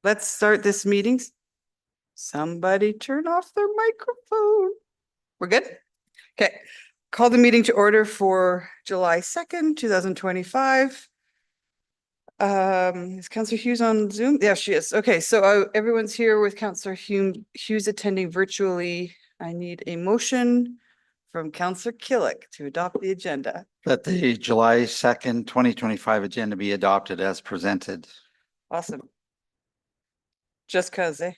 let's start this meeting. Somebody turn off their microphone. We're good? Okay. Call the meeting to order for July 2nd, 2025. Is Councillor Hughes on Zoom? Yeah, she is. Okay, so everyone's here with Councillor Hughes attending virtually. I need a motion from Councillor Killick to adopt the agenda. That the July 2nd, 2025 agenda be adopted as presented. Awesome. Just cause, eh?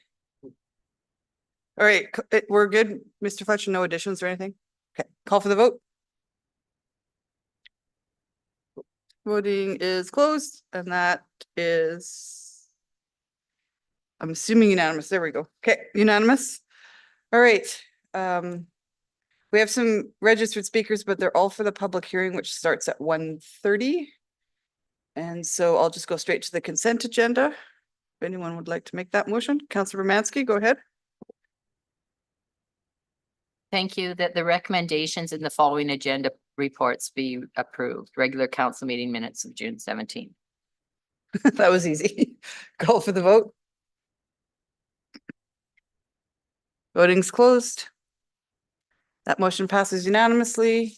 All right, we're good. Mr. Fletcher, no additions or anything? Okay, call for the vote. Voting is closed, and that is, I'm assuming unanimous. There we go. Okay, unanimous. All right. We have some registered speakers, but they're all for the public hearing, which starts at 1:30. And so I'll just go straight to the consent agenda. If anyone would like to make that motion, Councillor Romansky, go ahead. Thank you. That the recommendations in the following agenda reports be approved. Regular council meeting minutes of June 17th. That was easy. Call for the vote. Voting's closed. That motion passes unanimously.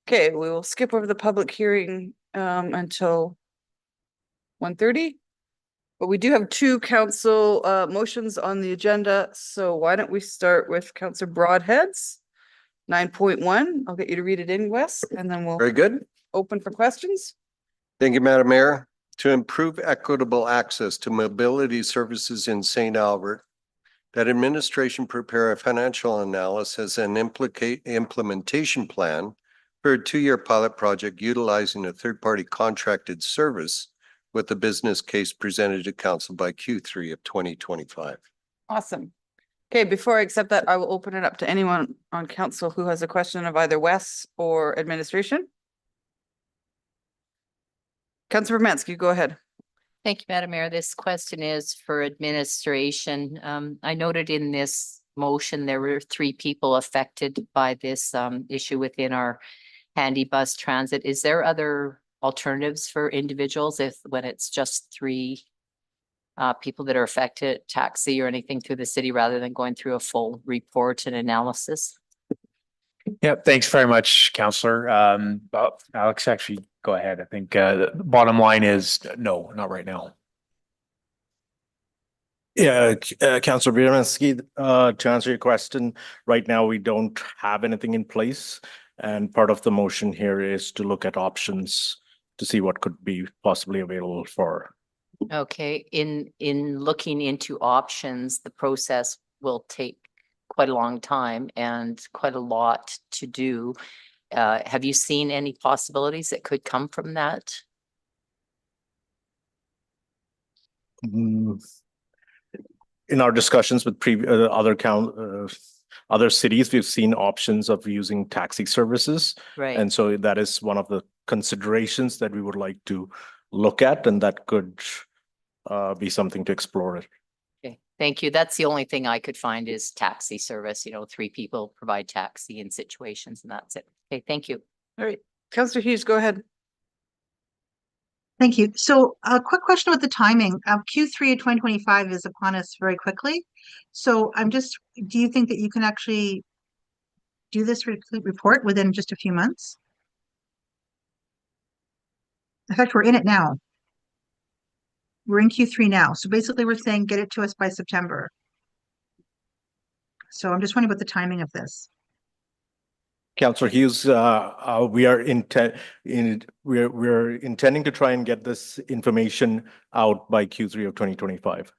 Okay, we will skip over the public hearing until 1:30. But we do have two council motions on the agenda. So why don't we start with Councillor Broadheads? 9.1. I'll get you to read it in, Wes, and then we'll Very good. open for questions. Thank you, Madam Mayor. To improve equitable access to mobility services in St. Albert, that administration prepare a financial analysis and implementation plan for a 2-year pilot project utilizing a third-party contracted service with the business case presented to council by Q3 of 2025. Awesome. Okay, before I accept that, I will open it up to anyone on council who has a question of either Wes or administration. Councillor Romansky, go ahead. Thank you, Madam Mayor. This question is for administration. I noted in this motion, there were 3 people affected by this issue within our handy bus transit. Is there other alternatives for individuals when it's just 3 people that are affected, taxi or anything through the city, rather than going through a full report and analysis? Yeah, thanks very much, Councillor. Alex, actually, go ahead. I think the bottom line is no, not right now. Yeah, Councillor Biermansky, to answer your question, right now we don't have anything in place. And part of the motion here is to look at options to see what could be possibly available for. Okay, in looking into options, the process will take quite a long time and quite a lot to do. Have you seen any possibilities that could come from that? In our discussions with other cities, we've seen options of using taxi services. Right. And so that is one of the considerations that we would like to look at, and that could be something to explore. Okay, thank you. That's the only thing I could find is taxi service. 3 people provide taxi in situations, and that's it. Okay, thank you. All right, Councillor Hughes, go ahead. Thank you. So a quick question with the timing. Q3 of 2025 is upon us very quickly. So do you think that you can actually do this report within just a few months? In fact, we're in it now. We're in Q3 now. So basically we're saying get it to us by September. So I'm just wondering about the timing of this. Councillor Hughes, we are we're intending to try and get this information out by Q3 of 2025.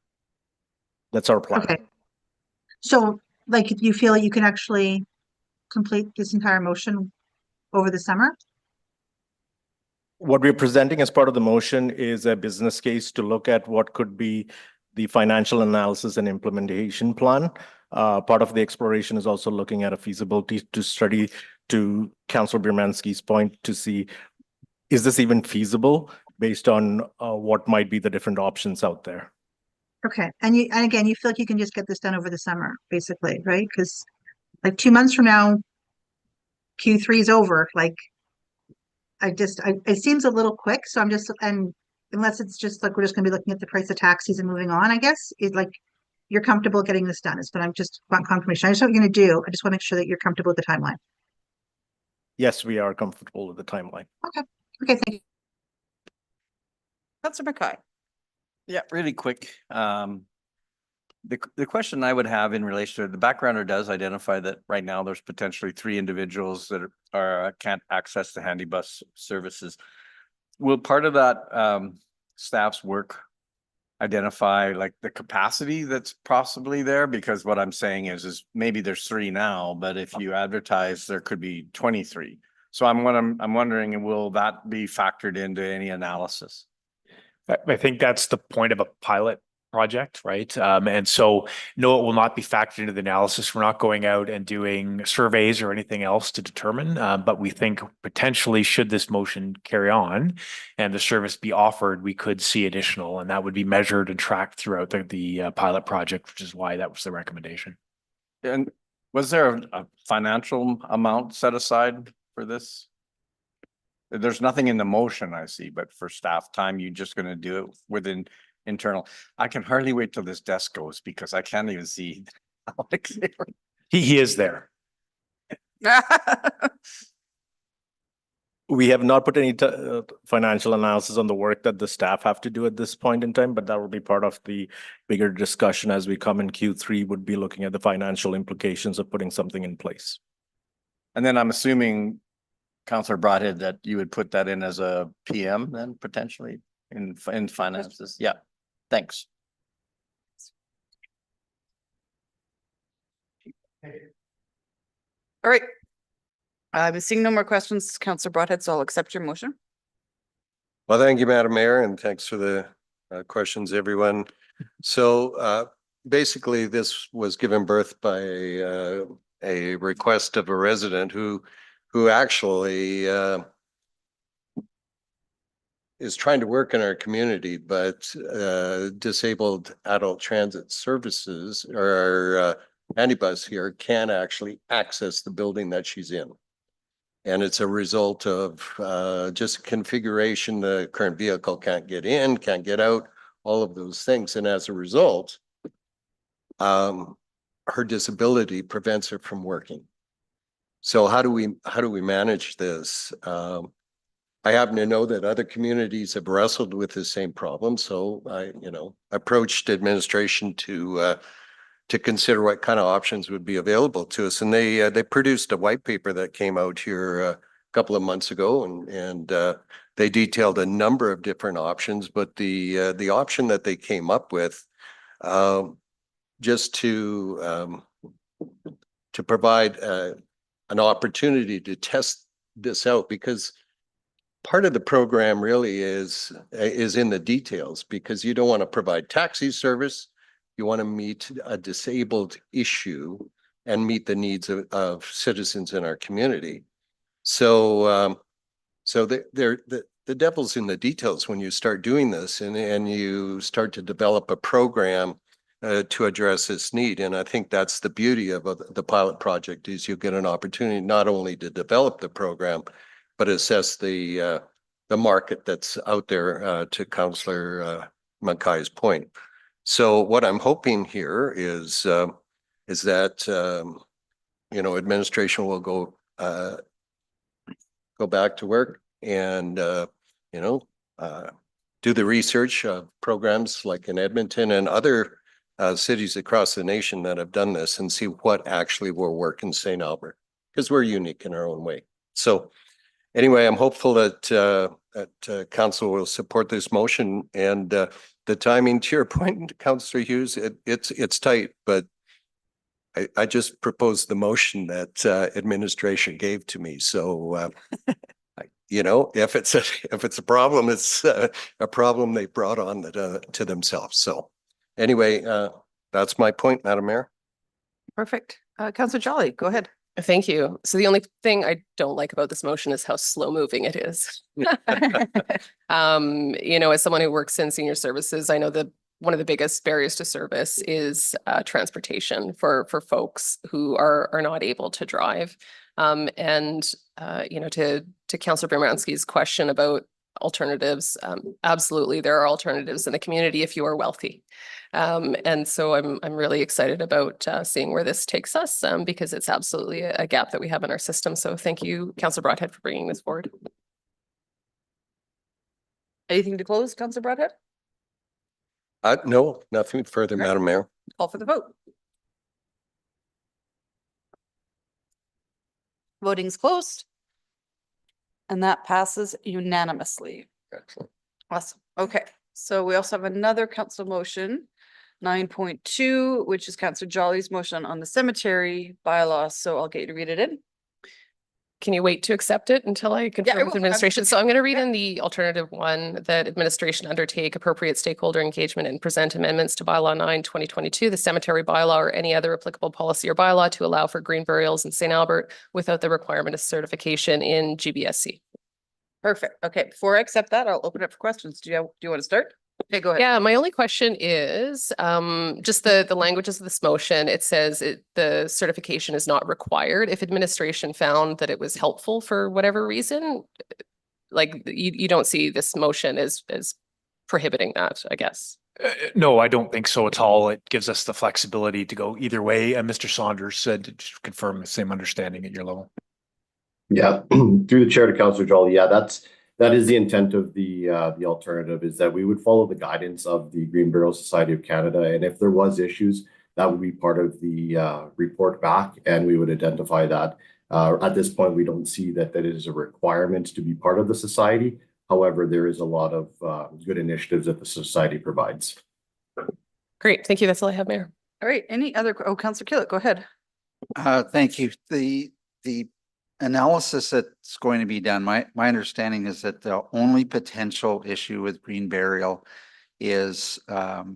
That's our plan. Okay. So do you feel you can actually complete this entire motion over the summer? What we're presenting as part of the motion is a business case to look at what could be the financial analysis and implementation plan. Part of the exploration is also looking at a feasibility to study, to Councillor Biermansky's point, to see, is this even feasible based on what might be the different options out there? Okay. And again, you feel like you can just get this done over the summer, basically, right? Because 2 months from now, Q3 is over. It seems a little quick. So I'm just, and unless it's just like, we're just gonna be looking at the price of taxis and moving on, I guess, is like, you're comfortable getting this done, is what I'm just want confirmation. I just know what you're gonna do. I just want to make sure that you're comfortable with the timeline. Yes, we are comfortable with the timeline. Okay, thank you. Councillor McKay. Yeah, really quick. The question I would have in relation to the backgrounder does identify that right now there's potentially 3 individuals that are can't access the handy bus services. Will part of that staff's work identify like the capacity that's possibly there? Because what I'm saying is maybe there's 3 now, but if you advertise, there could be 23. So I'm wondering, will that be factored into any analysis? I think that's the point of a pilot project, right? And so, no, it will not be factored into the analysis. We're not going out and doing surveys or anything else to determine, but we think potentially should this motion carry on and the service be offered, we could see additional, and that would be measured and tracked throughout the pilot project, which is why that was the recommendation. And was there a financial amount set aside for this? There's nothing in the motion I see, but for staff time, you're just gonna do it within internal. I can hardly wait till this desk goes because I can't even see Alex here. He is there. We have not put any financial analysis on the work that the staff have to do at this point in time, but that will be part of the bigger discussion as we come in Q3, would be looking at the financial implications of putting something in place. And then I'm assuming Councillor Broadhead that you would put that in as a PM then potentially in finances. Yeah, thanks. All right. I'm seeing no more questions, Councillor Broadhead, so I'll accept your motion. Well, thank you, Madam Mayor, and thanks for the questions, everyone. So basically, this was given birth by a request of a resident who actually is trying to work in our community, but disabled adult transit services or Handybus here can actually access the building that she's in. And it's a result of just configuration. The current vehicle can't get in, can't get out, all of those things. And as a result, her disability prevents her from working. So how do we manage this? I happen to know that other communities have wrestled with the same problem. So I, approached administration to consider what kind of options would be available to us. And they produced a white paper that came out here a couple of months ago, and they detailed a number of different options. But the option that they came up with, just to provide an opportunity to test this out, because part of the program really is in the details, because you don't want to provide taxi service. You want to meet a disabled issue and meet the needs of citizens in our community. So, the devil's in the details when you start doing this and you start to develop a program to address this need. And I think that's the beauty of the pilot project, is you get an opportunity not only to develop the program, but assess the market that's out there, to Councillor McKay's point. So what I'm hoping here is that administration will go back to work and do the research of programs like in Edmonton and other cities across the nation that have done this, and see what actually will work in St. Albert, because we're unique in our own way. So anyway, I'm hopeful that council will support this motion, and the timing, to your point, Councillor Hughes, it's tight, but I just proposed the motion that administration gave to me. So if it's a problem, it's a problem they brought on to themselves. So anyway, that's my point, Madam Mayor. Perfect. Councillor Jolly, go ahead. Thank you. So the only thing I don't like about this motion is how slow moving it is. As someone who works in senior services, I know that one of the biggest barriers to service is transportation for folks who are not able to drive. To Councillor Bermansky's question about alternatives. Absolutely, there are alternatives in the community if you are wealthy. And so I'm really excited about seeing where this takes us because it's absolutely a gap that we have in our system. So thank you, Councillor Broadhead, for bringing this forward. Anything to close, Councillor Broadhead? No, nothing further, Okay. Madam Mayor. Call for the vote. Voting's closed. And that passes unanimously. Excellent. Awesome. Okay, so we also have another council motion, 9.2, which is Councillor Jolly's motion on the cemetery bylaw. So I'll get you to read it in. Can you wait to accept it until I I confirm with will. administration? So I'm going to read Yeah. in the alternative one that administration undertake appropriate stakeholder engagement and present amendments to bylaw 9/2022, the cemetery bylaw or any other applicable policy or bylaw to allow for green burials in St. Albert without the requirement of certification in GBSC. Perfect. Okay, before I accept that, I'll open it for questions. Do you want to start? Okay, go ahead. Yeah, my only question is just the languages of this motion. It says the certification is not required. If administration found that it was helpful for whatever reason, like you don't see this motion as prohibiting that, I guess. No, I don't think so at all. It gives us the flexibility to go either way. And Mr. Saunders said to just confirm the same understanding at your level. Yeah, through the chair to Councillor Jolly, yeah, that is the intent of the alternative, is that we would follow the guidance of the Green Burial Society of Canada, and if there was issues, that would be part of the report back, and we would identify that. At this point, we don't see that it is a requirement to be part of the society. However, there is a lot of good initiatives that the society provides. Great, thank you. That's all I have, Mayor. All right, any other, Councillor Killick, go ahead. Thank you. The analysis that's going to be done, my understanding is that the only potential issue with green burial is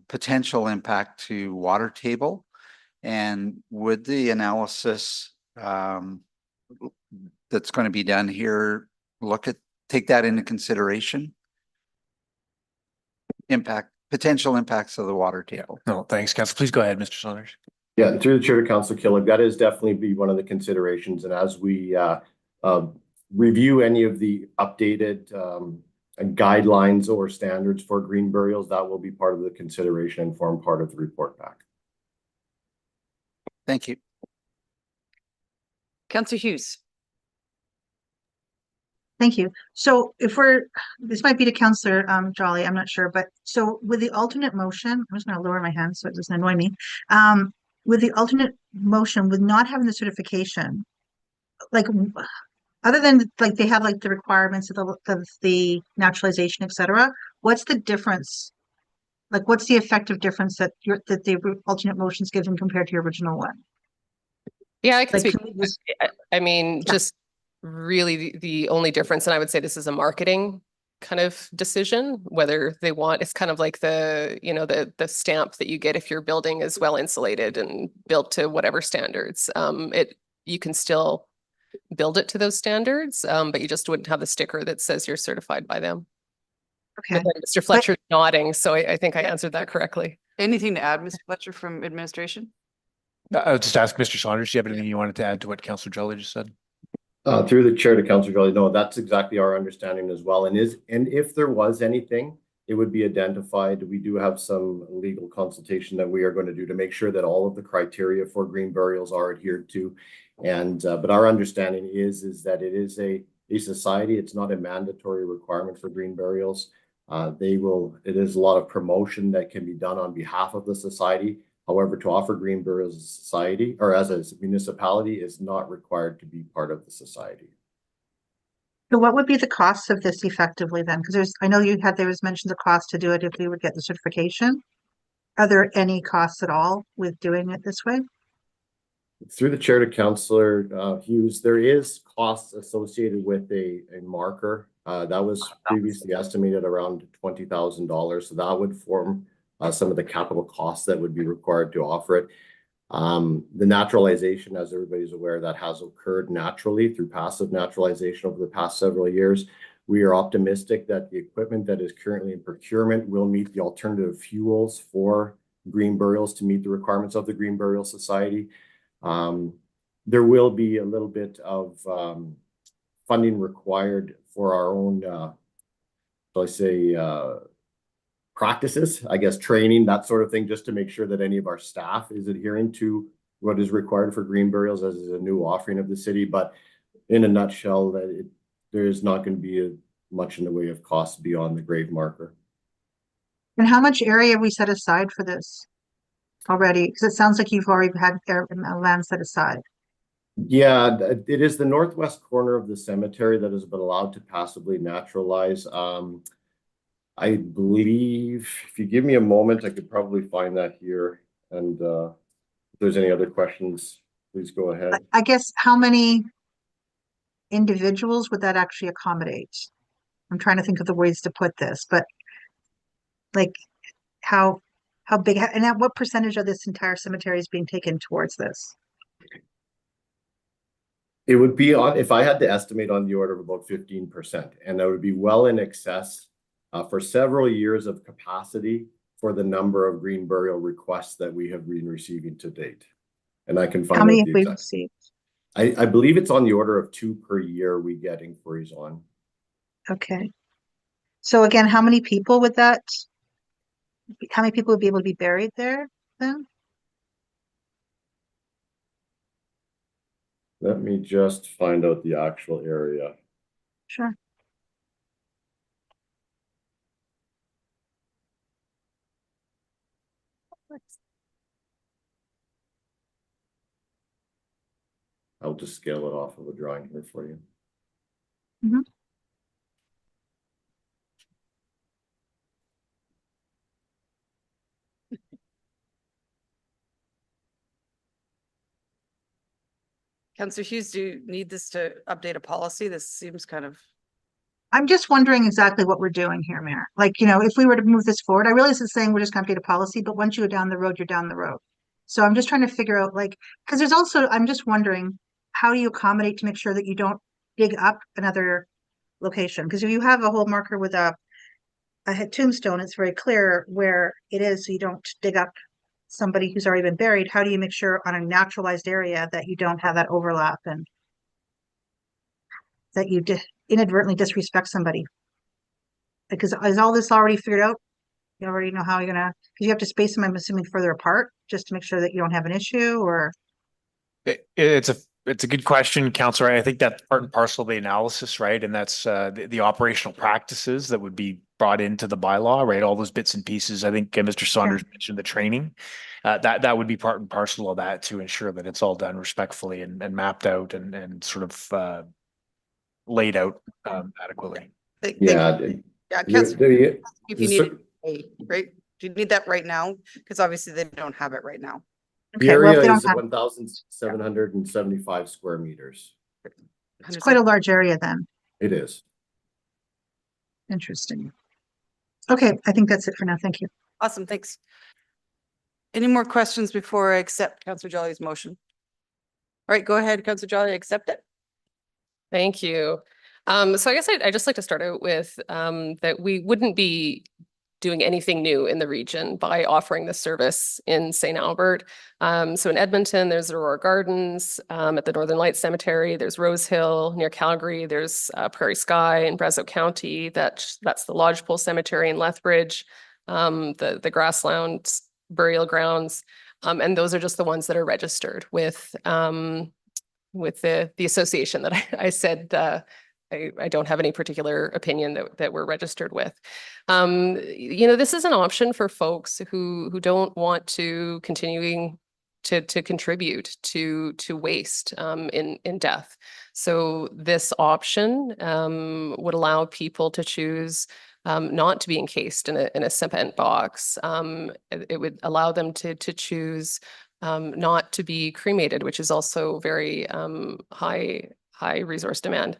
potential impact to water table. And would the analysis that's going to be done here take that into consideration? Potential impacts of the water table. No, thanks, Council. Please go ahead, Mr. Saunders. Yeah, through the chair to Councillor Killick, that is definitely be one of the considerations. And as we review any of the updated guidelines or standards for green burials, that will be part of the consideration and form part of the report back. Thank you. Councillor Hughes. Thank you. So this might be to Councillor Jolly, I'm not sure, but so with the alternate motion, I'm just going to lower my hand so it doesn't annoy me. With the alternate motion, with not having the certification, like other than like they have like the requirements of the naturalization, etc. What's the difference? Like, what's the effective difference that the alternate motion's given compared to your original one? Yeah, I can Like, speak. I mean, just really the only difference, and I would say this is a marketing kind of decision, whether they want, it's kind of like the stamp that you get if your building is well insulated and built to whatever standards. You can still build it to those standards, but you just wouldn't have the sticker that says you're certified by them. Okay. But then Mr. Fletcher's nodding, so I think I answered that correctly. Anything to add, Mr. Fletcher, from administration? I'll just ask Mr. Saunders, do you have anything you wanted to add to what Councillor Jolly just said? Through the chair to Councillor Jolly, no, that's exactly our understanding as well. And if there was anything, it would be identified. We do have some legal consultation that we are going to do to make sure that all of the criteria for green burials are adhered to. And but our understanding is that it is a society. It's not a mandatory requirement for green burials. It is a lot of promotion that can be done on behalf of the society. However, to offer green burials as a society or as a municipality is not required to be part of the society. So what would be the costs of this effectively then? Because I know there was mentions of cost to do it if we would get the certification. Are there any costs at all with doing it this way? Through the chair to Councillor Hughes, there is costs associated with a marker. That was previously estimated around $20,000. So that would form some of the capital costs that would be required to offer it. The naturalization, as everybody's aware, that has occurred naturally through passive naturalization over the past several years. We are optimistic that the equipment that is currently in procurement will meet the alternative fuels for green burials to meet the requirements of the Green Burial Society. There will be a little bit of funding required for our own shall I say, practices, I guess, training, that sort of thing, just to make sure that any of our staff is adhering to what is required for green burials as is a new offering of the city. But in a nutshell, there is not going to be much in the way of costs beyond the grave marker. And how much area have we set aside for this already? Because it sounds like you've already had land set aside. Yeah, it is the northwest corner of the cemetery that has been allowed to passively naturalize. I believe if you give me a moment, I could probably find that here. And if there's any other questions, please go ahead. I guess how many individuals would that actually accommodate? I'm trying to think of the ways to put this, but like how big, and at what percentage of this entire cemetery is being taken towards this? It would be on, if I had to estimate, on the order of about 15%, and that would be well in excess for several years of capacity for the number of green burial requests that we have been receiving to date. And I can find How many out have the we exact. received? I believe it's on the order of 2 per year we get inquiries on. Okay. So again, how many people would be able to be buried there then? Let me just find out the actual area. Sure. I'll just scale it off of a drawing here for you. Mhm. Councillor Hughes, do you need this to update a policy? This seems kind of, I'm just wondering exactly what we're doing here, Mayor. Like, if we were to move this forward, I realize it's saying we're just gonna update a policy, but once you go down the road, you're down the road. So I'm just trying to figure out, like, because there's also, I'm just wondering, how do you accommodate to make sure that you don't dig up another location? Because if you have a whole marker with a tombstone, it's very clear where it is, so you don't dig up somebody who's already been buried. How do you make sure on a naturalized area that you don't have that overlap and that you inadvertently disrespect somebody? Because is all this already figured out? You already know how you're gonna, because you have to space them, I'm assuming, further apart just to make sure that you don't have an issue, or? It's a good question, Councillor. I think that's part and parcel of the analysis, right? And that's the operational practices that would be brought into the bylaw, right? All those bits and pieces. I think Mr. Saunders mentioned the training. That would be part and parcel of that to ensure that it's all done respectfully and mapped out and sort of laid out adequately. Yeah. Councillor, if you need it, right? Do you need that right now? Because obviously they don't have it right now. The Okay, well, if area they don't is have, 1,775 square meters. it's quite a large area then. It is. Interesting. Okay, I think that's it for now. Thank you. Awesome, thanks. Any more questions before I accept Councillor Jolly's motion? All right, go ahead, Councillor Jolly, accept it. Thank you. So I guess I'd just like to start out with that we wouldn't be doing anything new in the region by offering this service in St. Albert. So in Edmonton, there's Aurora Gardens, at the Northern Lights Cemetery, there's Rose Hill near Calgary, there's Prairie Sky in Brazeau County, that's the Lodgepole Cemetery in Lethbridge, the Grassland burial grounds, and those are just the ones that are registered with the association that I said I don't have any particular opinion that we're registered with. This is an option for folks who don't want to continuing to contribute to waste in death. So this option would allow people to choose not to be encased in a cement box. It would allow them to choose not to be cremated, which is also very high resource demand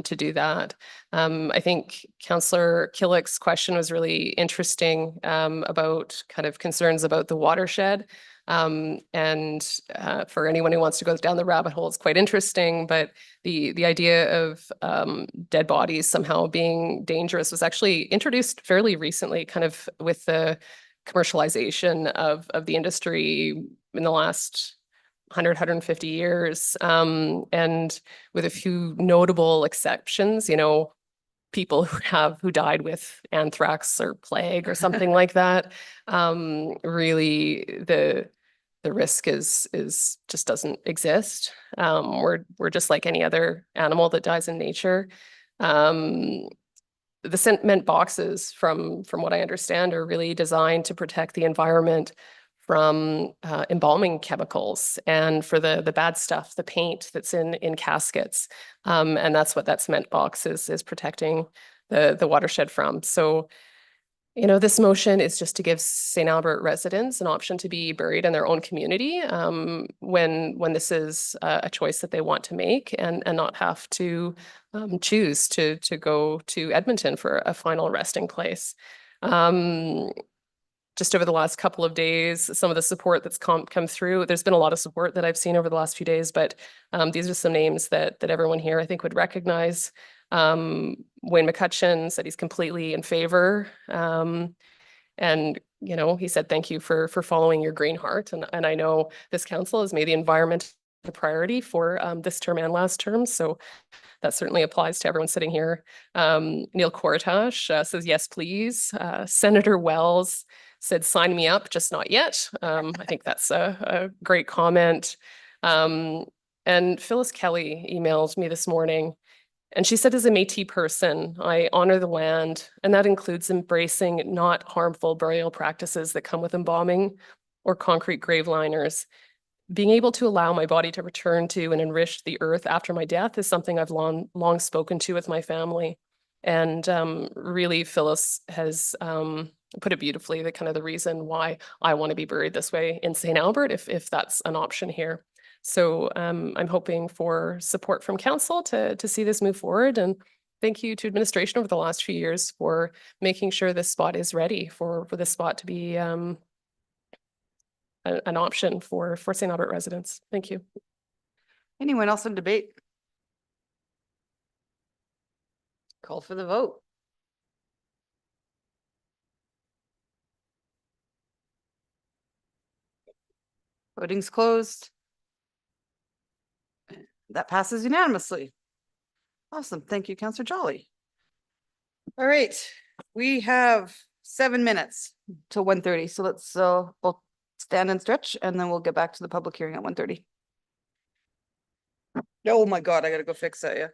to do that. I think Councillor Killick's question was really interesting about kind of concerns about the watershed. And for anyone who wants to go down the rabbit hole, it's quite interesting, but the idea of dead bodies somehow being dangerous was actually introduced fairly recently, kind of with the commercialization of the industry in the last 150 years, and with a few notable exceptions, people who died with anthrax or plague or something like that. Really the risk is just doesn't exist. We're just like any other animal that dies in nature. The cement boxes, from what I understand, are really designed to protect the environment from embalming chemicals and for the bad stuff, the paint that's in caskets. And that's what that cement box is protecting the watershed from. So, you know, this motion is just to give St. Albert residents an option to be buried in their own community when this is a choice that they want to make, and not have to choose to go to Edmonton for a final resting place. Just over the last couple of days, some of the support that's come through, there's been a lot of support that I've seen over the last few days, but these are some names that everyone here I think would recognize. Wayne McCutcheon said he's completely in favor. And, you know, he said, thank you for following your green heart. And I know this council has made the environment a priority for this term and last term. So that certainly applies to everyone sitting here. Neil Kortash says, yes, please. Senator Wells said, sign me up, just not yet. I think that's a great comment. And Phyllis Kelly emailed me this morning, and she said, as a Métis person, I honor the land, and that includes embracing not harmful burial practices that come with embalming or concrete grave liners. Being able to allow my body to return to and enrich the earth after my death is something I've long spoken to with my family. And really, Phyllis has put it beautifully, the kind of the reason why I want to be buried this way in St. Albert, if that's an option here. So I'm hoping for support from council to see this move forward. And thank you to administration over the last few years for making sure this spot is ready for this spot to be an option for St. Albert residents. Thank you. Anyone else in debate? Call for the vote. Voting's closed. That passes unanimously. Awesome. Thank you, Councillor Jolly. All right, we have 7 minutes till 1:30. So let's we'll stand and stretch, and then we'll get back to the public hearing at 1:30. Oh my God, I gotta go fix that, yeah.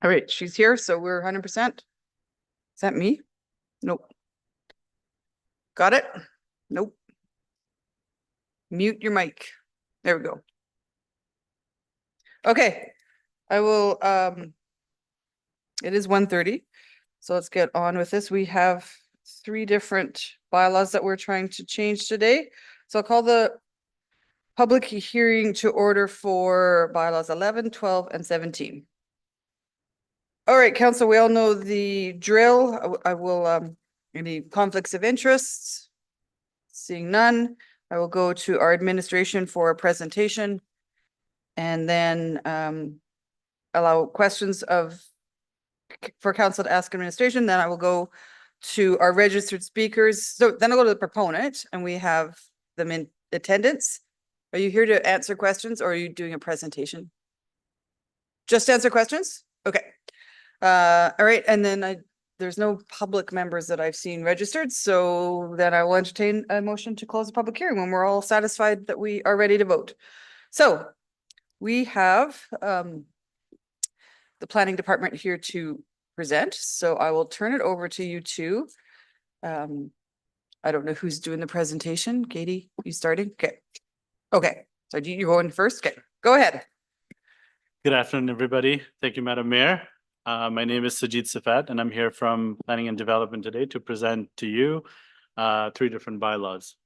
All right, she's here, so we're 100%. Is that me? Nope. Got it? Nope. Mute your mic. There we go. Okay, I will, it is 1:30, so let's get on with this. We have 3 different bylaws that we're trying to change today. So I'll call the public hearing to order for bylaws 11, 12, and 17. All right, council, we all know the drill. I will, any conflicts of interest? Seeing none, I will go to our administration for a presentation. And then allow questions for council to ask administration. Then I will go to our registered speakers. So then I'll go to the proponent and we have them in attendance. Are you here to answer questions or are you doing a presentation? Just answer questions? Okay. All right. And then there's no public members that I've seen registered. So then I will entertain a motion to close the public hearing when we're all satisfied that we are ready to vote. So we have the planning department here to present, so I will turn it over to you two. I don't know who's doing the presentation. Katie, you starting? Okay. Okay, so you're going first? Okay, go ahead. Good afternoon, everybody. Thank you, Madam Mayor. My name is Sajid Safat, and I'm here from Planning and Development today to present to you 3 different bylaws.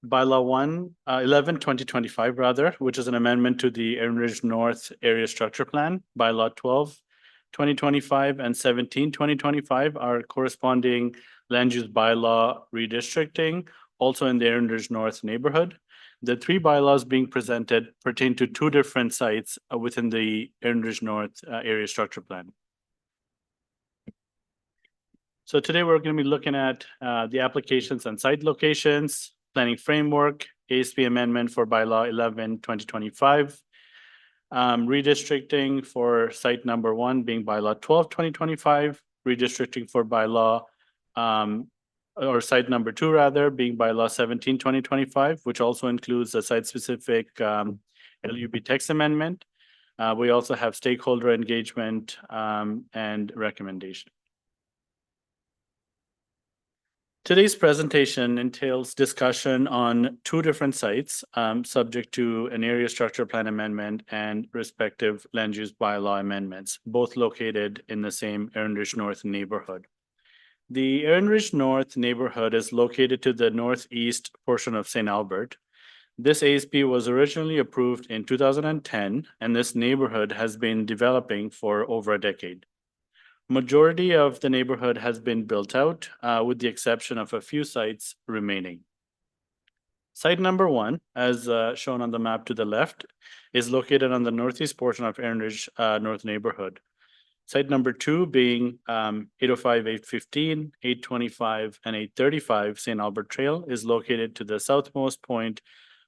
Bylaw 11/2025 rather, which is an amendment to the Erin Ridge North Area Structure Plan. Bylaw 12/2025 and 17/2025 are corresponding land use bylaw redistricting, also in the Erin Ridge North neighborhood. The 3 bylaws being presented pertain to 2 different sites within the Erin Ridge North Area Structure Plan. So today we're going to be looking at the applications and site locations, planning framework, ASP amendment for bylaw 11/2025, redistricting for site number 1 being bylaw 12/2025, redistricting for bylaw or site number 2 rather being bylaw 17/2025, which also includes a site-specific LUB text amendment. We also have stakeholder engagement and recommendation. Today's presentation entails discussion on 2 different sites, subject to an area structure plan amendment and respective land use bylaw amendments, both located in the same Erin Ridge North neighborhood. The Erin Ridge North neighborhood is located to the northeast portion of St. Albert. This ASP was originally approved in 2010, and this neighborhood has been developing for over a decade. Majority of the neighborhood has been built out, with the exception of a few sites remaining. Site number 1, as shown on the map to the left, is located on the northeast portion of Erin Ridge North neighborhood. Site number 2 being 805, 815, 825, and 835 St. Albert Trail is located to the southmost point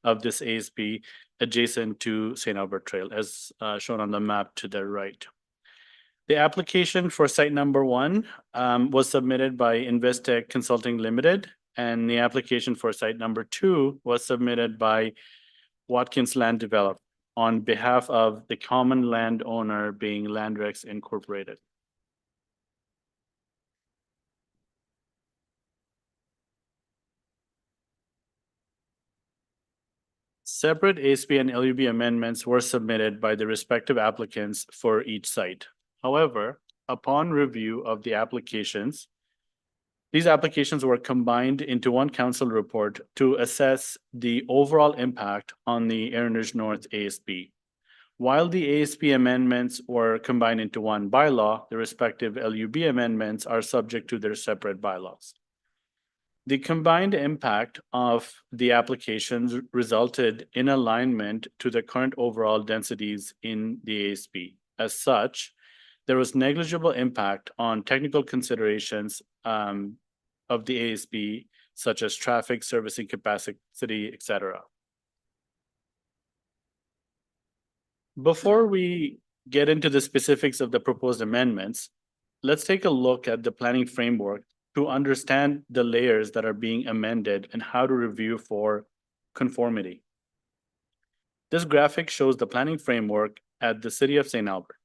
of this ASP, adjacent to St. Albert Trail, as shown on the map to the right. The application for site number 1 was submitted by Investec Consulting Limited, and the application for site number 2 was submitted by Watkins Land Development on behalf of the common landowner being Landrex Incorporated. Separate ASP and LUB amendments were submitted by the respective applicants for each site. However, upon review of the applications, these applications were combined into one council report to assess the overall impact on the Erin Ridge North ASP. While the ASP amendments were combined into one bylaw, the respective LUB amendments are subject to their separate bylaws. The combined impact of the applications resulted in alignment to the current overall densities in the ASP. As such, there was negligible impact on technical considerations of the ASP, such as traffic, servicing capacity, etc. Before we get into the specifics of the proposed amendments, let's take a look at the planning framework to understand the layers that are being amended and how to review for conformity. This graphic shows the planning framework at the city of St. Albert.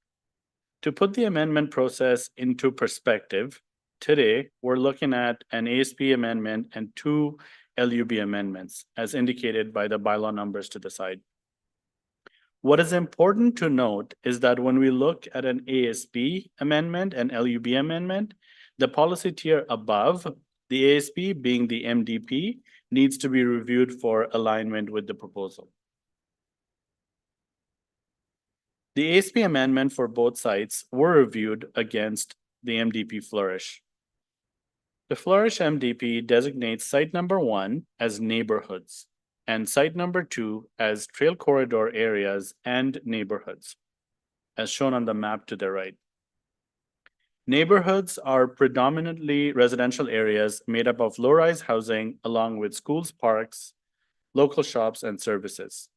To put the amendment process into perspective, today we're looking at an ASP amendment and 2 LUB amendments as indicated by the bylaw numbers to the side. What is important to note is that when we look at an ASP amendment and LUB amendment, the policy tier above, the ASP being the MDP, needs to be reviewed for alignment with the proposal. The ASP amendment for both sites were reviewed against the MDP Flourish. The Flourish MDP designates site number 1 as neighborhoods and site number 2 as trail corridor areas and neighborhoods, as shown on the map to the right. Neighborhoods are predominantly residential areas made up of low-rise housing along with schools, parks, local shops, and services.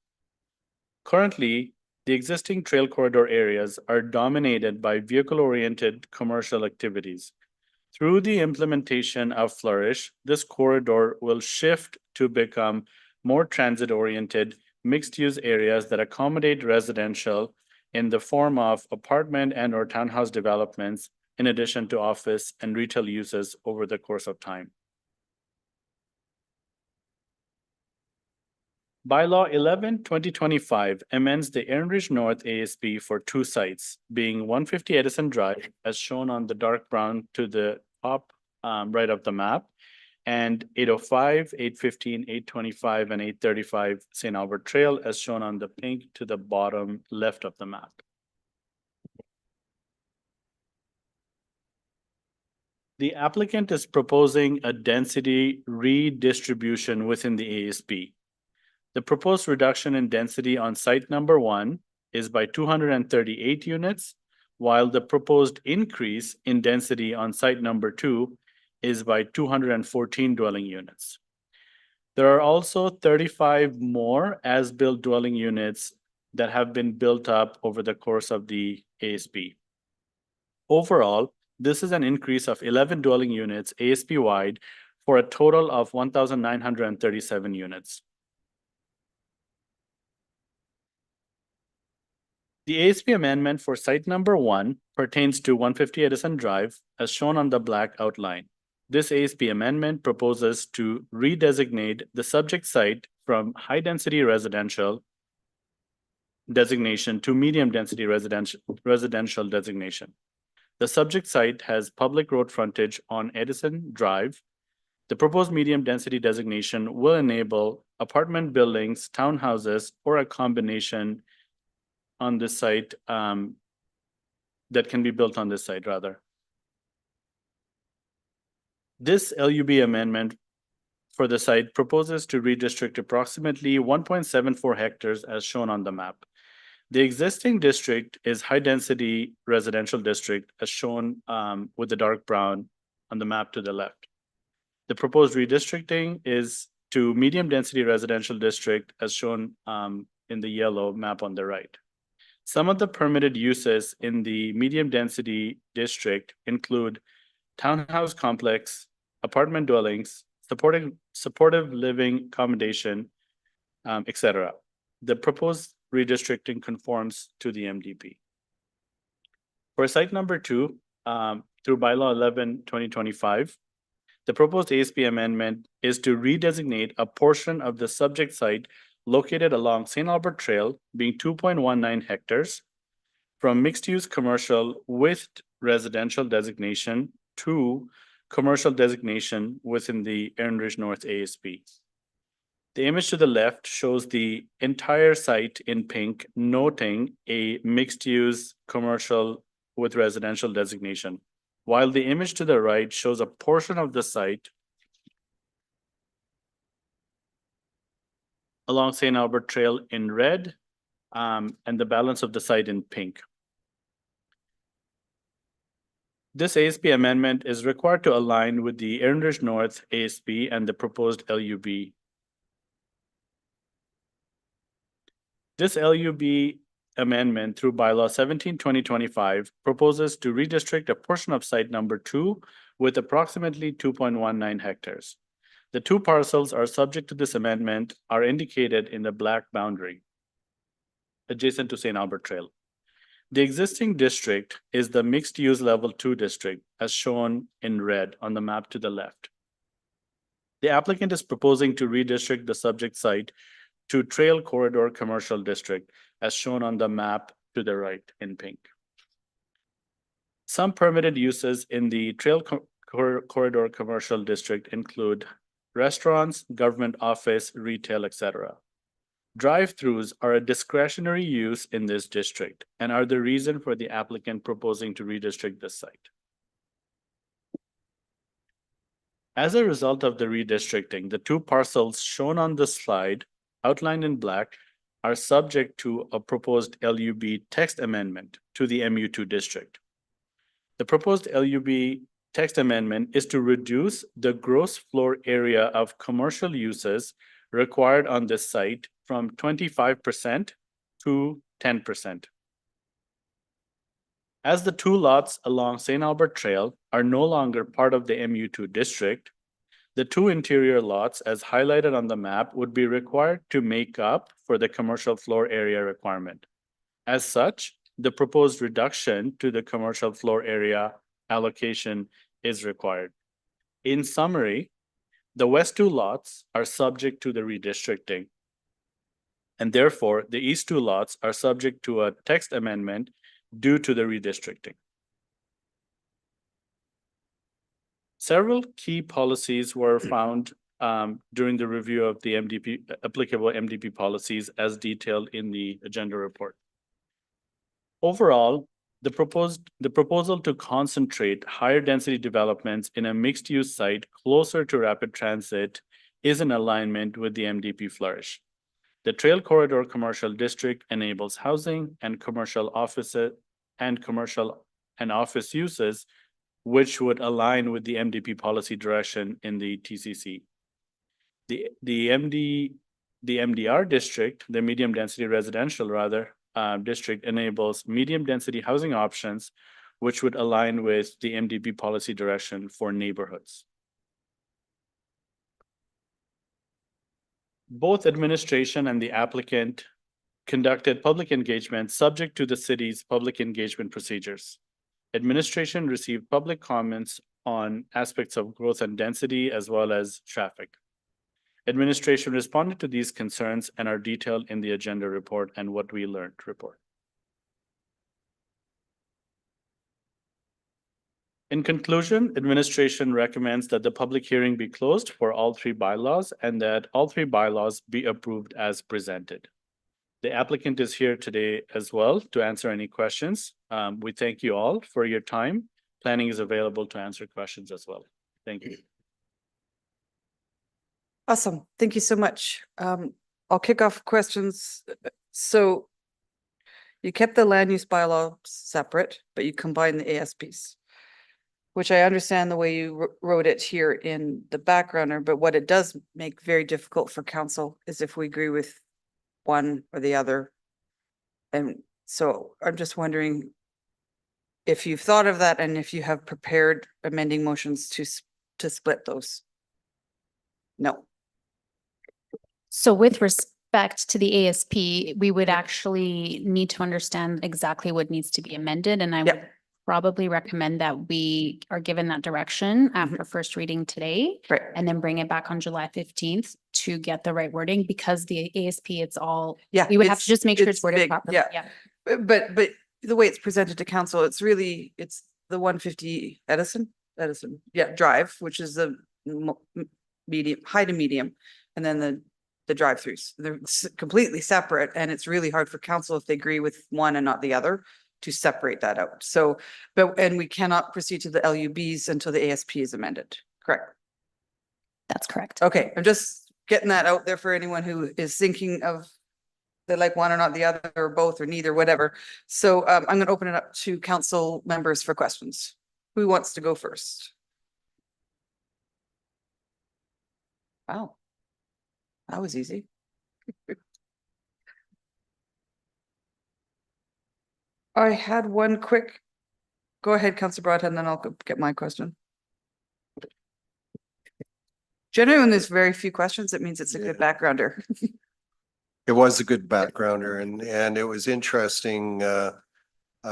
Currently, the existing trail corridor areas are dominated by vehicle-oriented commercial activities. Through the implementation of Flourish, this corridor will shift to become more transit-oriented, mixed-use areas that accommodate residential in the form of apartment and/or townhouse developments, in addition to office and retail uses over the course of time. Bylaw 11/2025 amends the Erin North ASP for 2 sites, being 150 Edison Drive, as shown on the dark brown to the top right of the map, and 805, 815, 825, and 835 St. Albert Trail, as shown on the pink to the bottom left of the map. The applicant is proposing a density redistribution within the ASP. The proposed reduction in density on site number 1 is by 238 units, while the proposed increase in density on site number 2 is by 214 dwelling units. There are also 35 more as-built dwelling units that have been built up over the course of the ASP. Overall, this is an increase of 11 dwelling units ASP-wide for a total of 1,937 units. The ASP amendment for site number 1 pertains to 150 Edison Drive, as shown on the black outline. This ASP amendment proposes to redesignate the subject site from high-density residential designation to medium-density residential designation. The subject site has public road frontage on Edison Drive. The proposed medium-density designation will enable apartment buildings, townhouses, or a combination on this site that can be built on this site, rather. This LUB amendment for the site proposes to redistrict approximately 1.74 hectares as shown on the map. The existing district is high-density residential district as shown with the dark brown on the map to the left. The proposed redistricting is to medium-density residential district as shown in the yellow map on the right. Some of the permitted uses in the medium-density district include townhouse complex, apartment dwellings, supportive living accommodation, etc. The proposed redistricting conforms to the MDP. For site number 2, through bylaw 11/2025, the proposed ASP amendment is to redesignate a portion of the subject site located along St. Albert Trail, being 2.19 hectares, from mixed-use commercial with residential designation to commercial designation within the Erin Ridge North ASP. The image to the left shows the entire site in pink, noting a mixed-use commercial with residential designation, while the image to the right shows a portion of the site along St. Albert Trail in red, and the balance of the site in pink. This ASP amendment is required to align with the Erin Ridge North ASP and the proposed LUB. This LUB amendment through bylaw 17/2025 proposes to redistrict a portion of site number 2 with approximately 2.19 hectares. The 2 parcels are subject to this amendment are indicated in the black boundary adjacent to St. Albert Trail. The existing district is the mixed-use level 2 district as shown in red on the map to the left. The applicant is proposing to redistrict the subject site to Trail Corridor Commercial District as shown on the map to the right in pink. Some permitted uses in the Corridor Commercial District include restaurants, government office, retail, etc. Drive-throughs are a discretionary use in this district and are the reason for the applicant proposing to redistrict this site. As a result of the redistricting, the two parcels shown on the slide, outlined in black, are subject to a proposed LUB text amendment to the MU2 district. The proposed LUB text amendment is to reduce the gross floor area of commercial uses required on this site from 25% to 10%. As the two lots along St. Albert Trail are no longer part of the MU2 district, the two interior lots, as highlighted on the map, would be required to make up for the commercial floor area requirement. As such, the proposed reduction to the commercial floor area allocation is required. In summary, the west two lots are subject to the redistricting, and therefore the east two lots are subject to a text amendment due to the redistricting. Several key policies were found during the review of the applicable MDP policies as detailed in the agenda report. Overall, the proposal to concentrate higher density developments in a mixed use site closer to rapid transit is in alignment with the MDP flourish. The Trail Corridor Commercial District enables housing and commercial offices and commercial and office uses, which would align with the MDP policy direction in the TCC. The MDR district, the medium density residential district, enables medium density housing options, which would align with the MDP policy direction for neighborhoods. Both administration and the applicant conducted public engagement subject to the city's public engagement procedures. Administration received public comments on aspects of growth and density as well as traffic. Administration responded to these concerns and are detailed in the agenda report and what we learned report. In conclusion, administration recommends that the public hearing be closed for all three bylaws and that all three bylaws be approved as presented. The applicant is here today as well to answer any questions. We thank you all for your time. Planning is available to answer questions as well. Thank you. Awesome. Thank you so much. I'll kick off questions. So you kept the land use bylaw separate, but you combined the ASPs, which I understand the way you wrote it here in the backgrounder, but what it does make very difficult for council is if we agree with one or the other. And so I'm just wondering if you've thought of that and if you have prepared amending motions to split those. No. So with respect to the ASP, we would actually need to understand exactly what needs to be amended, and I would probably recommend that we are given that direction after first reading today. Right. And then bring it back on July 15th to get the right wording, because the ASP, it's all, Yeah. we would have to just make sure it's worded big, properly. yeah. But the way it's presented to council, it's the 150 Edison, Drive, which is the medium, high to medium, and then the drive-throughs. They're completely separate, and it's really hard for council if they agree with one and not the other to separate that out. So, and we cannot proceed to the LUBs until the ASP is amended, correct? That's correct. Okay, I'm just getting that out there for anyone who is thinking of they like one or not the other, or both, or neither, whatever. So I'm going to open it up to council members for questions. Who wants to go first? Wow. That was easy. I had one quick, go ahead, Councillor Broadhead, and then I'll get my question. Generally, when there's very few questions, it means it's a good backgrounder. It was a good backgrounder and it was interesting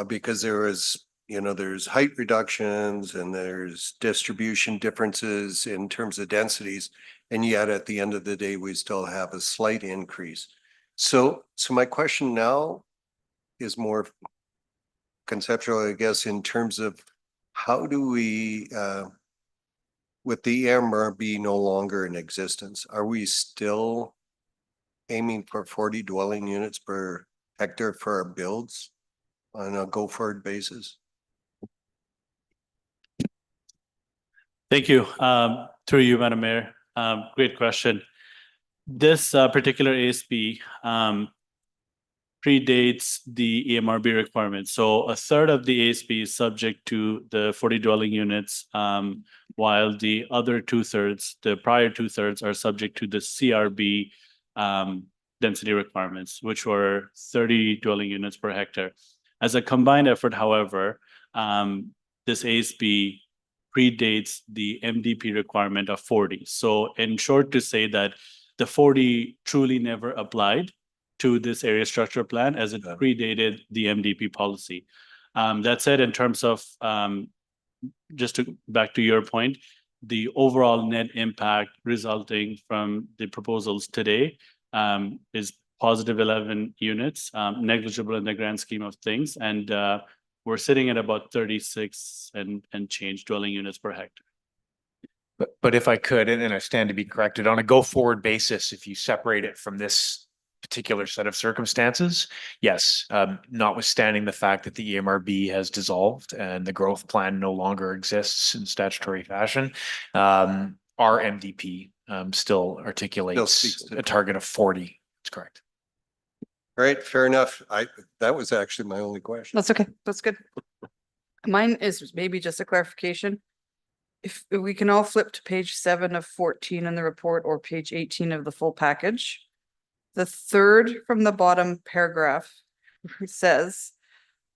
because there was, there's height reductions and there's distribution differences in terms of densities. And yet at the end of the day, we still have a slight increase. So my question now is more conceptual, I guess, in terms of how do we, with the AMRB no longer in existence, are we still aiming for 40 dwelling units per hectare for our builds on a go-forward basis? Thank you. Through you, Madam Mayor. Great question. This particular ASP predates the EMRB requirements. So a third of the ASP is subject to the 40 dwelling units, while the other 2/3, the prior 2/3 are subject to the CRB density requirements, which were 30 dwelling units per hectare. As a combined effort, however, this ASP predates the MDP requirement of 40. So in short, to say that the 40 truly never applied to this area structure plan as it predated the MDP policy. That said, in terms of, back to your point, the overall net impact resulting from the proposals today is positive 11 units, negligible in the grand scheme of things. And we're sitting at about 36 and change dwelling units per hectare. But if I could, and I stand to be corrected, on a go-forward basis, if you separate it from this particular set of circumstances, yes, notwithstanding the fact that the EMRB has dissolved and the growth plan no longer exists in statutory fashion, our MDP still articulates a target of 40. That's correct. All right, fair enough. That was actually my only question. That's okay. That's good. Mine is maybe just a clarification. If we can all flip to page 7 of 14 in the report or page 18 of the full package. The third from the bottom paragraph says,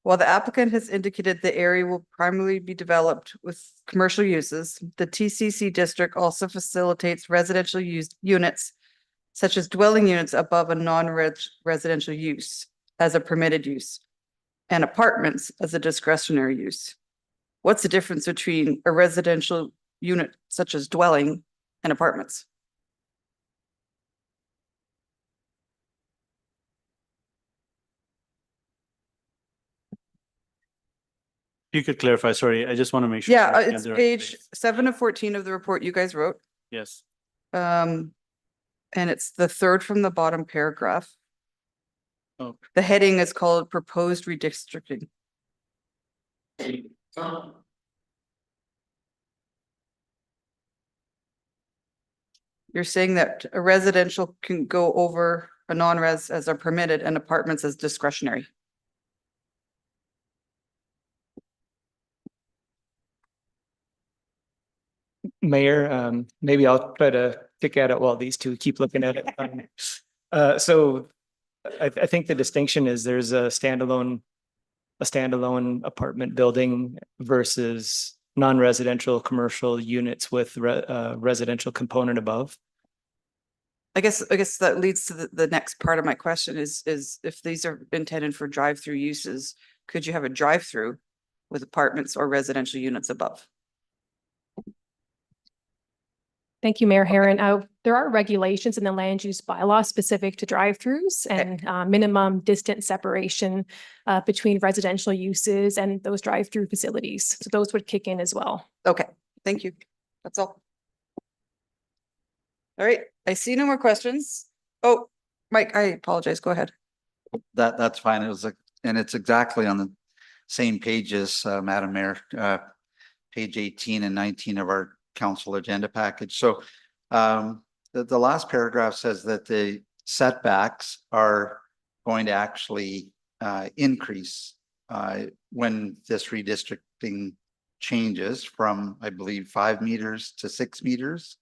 while the applicant has indicated the area will primarily be developed with commercial uses, the TCC district also facilitates residential units such as dwelling units above a non-residential use as a permitted use and apartments as a discretionary use. What's the difference between a residential unit such as dwelling and apartments? You could clarify, sorry, I just want to make sure. Yeah, I'm in it's the right page place. 7 of 14 of the report you guys wrote. Yes. And it's the third from the bottom paragraph. Oh. The heading is called proposed redistricting. You're saying that a residential can go over a non-res as are permitted and apartments as discretionary. Mayor, maybe I'll try to pick at it while these two keep looking at it. So I think the distinction is there's a standalone apartment building versus non-residential commercial units with residential component above. I guess that leads to the next part of my question is if these are intended for drive-through uses, could you have a drive-through with apartments or residential units above? Thank you, Mayor Herron. There are regulations in the land use bylaw specific to drive-throughs and minimum distance separation between residential uses and those drive-through facilities. So those would kick in as well. Okay, thank you. That's all. All right, I see no more questions. Oh, Mike, I apologize. Go ahead. That's fine. It was and it's exactly on the same pages, Madam Mayor, page 18 and 19 of our council agenda package. So the last paragraph says that the setbacks are going to actually increase when this redistricting changes from, I believe, 5 meters to 6 meters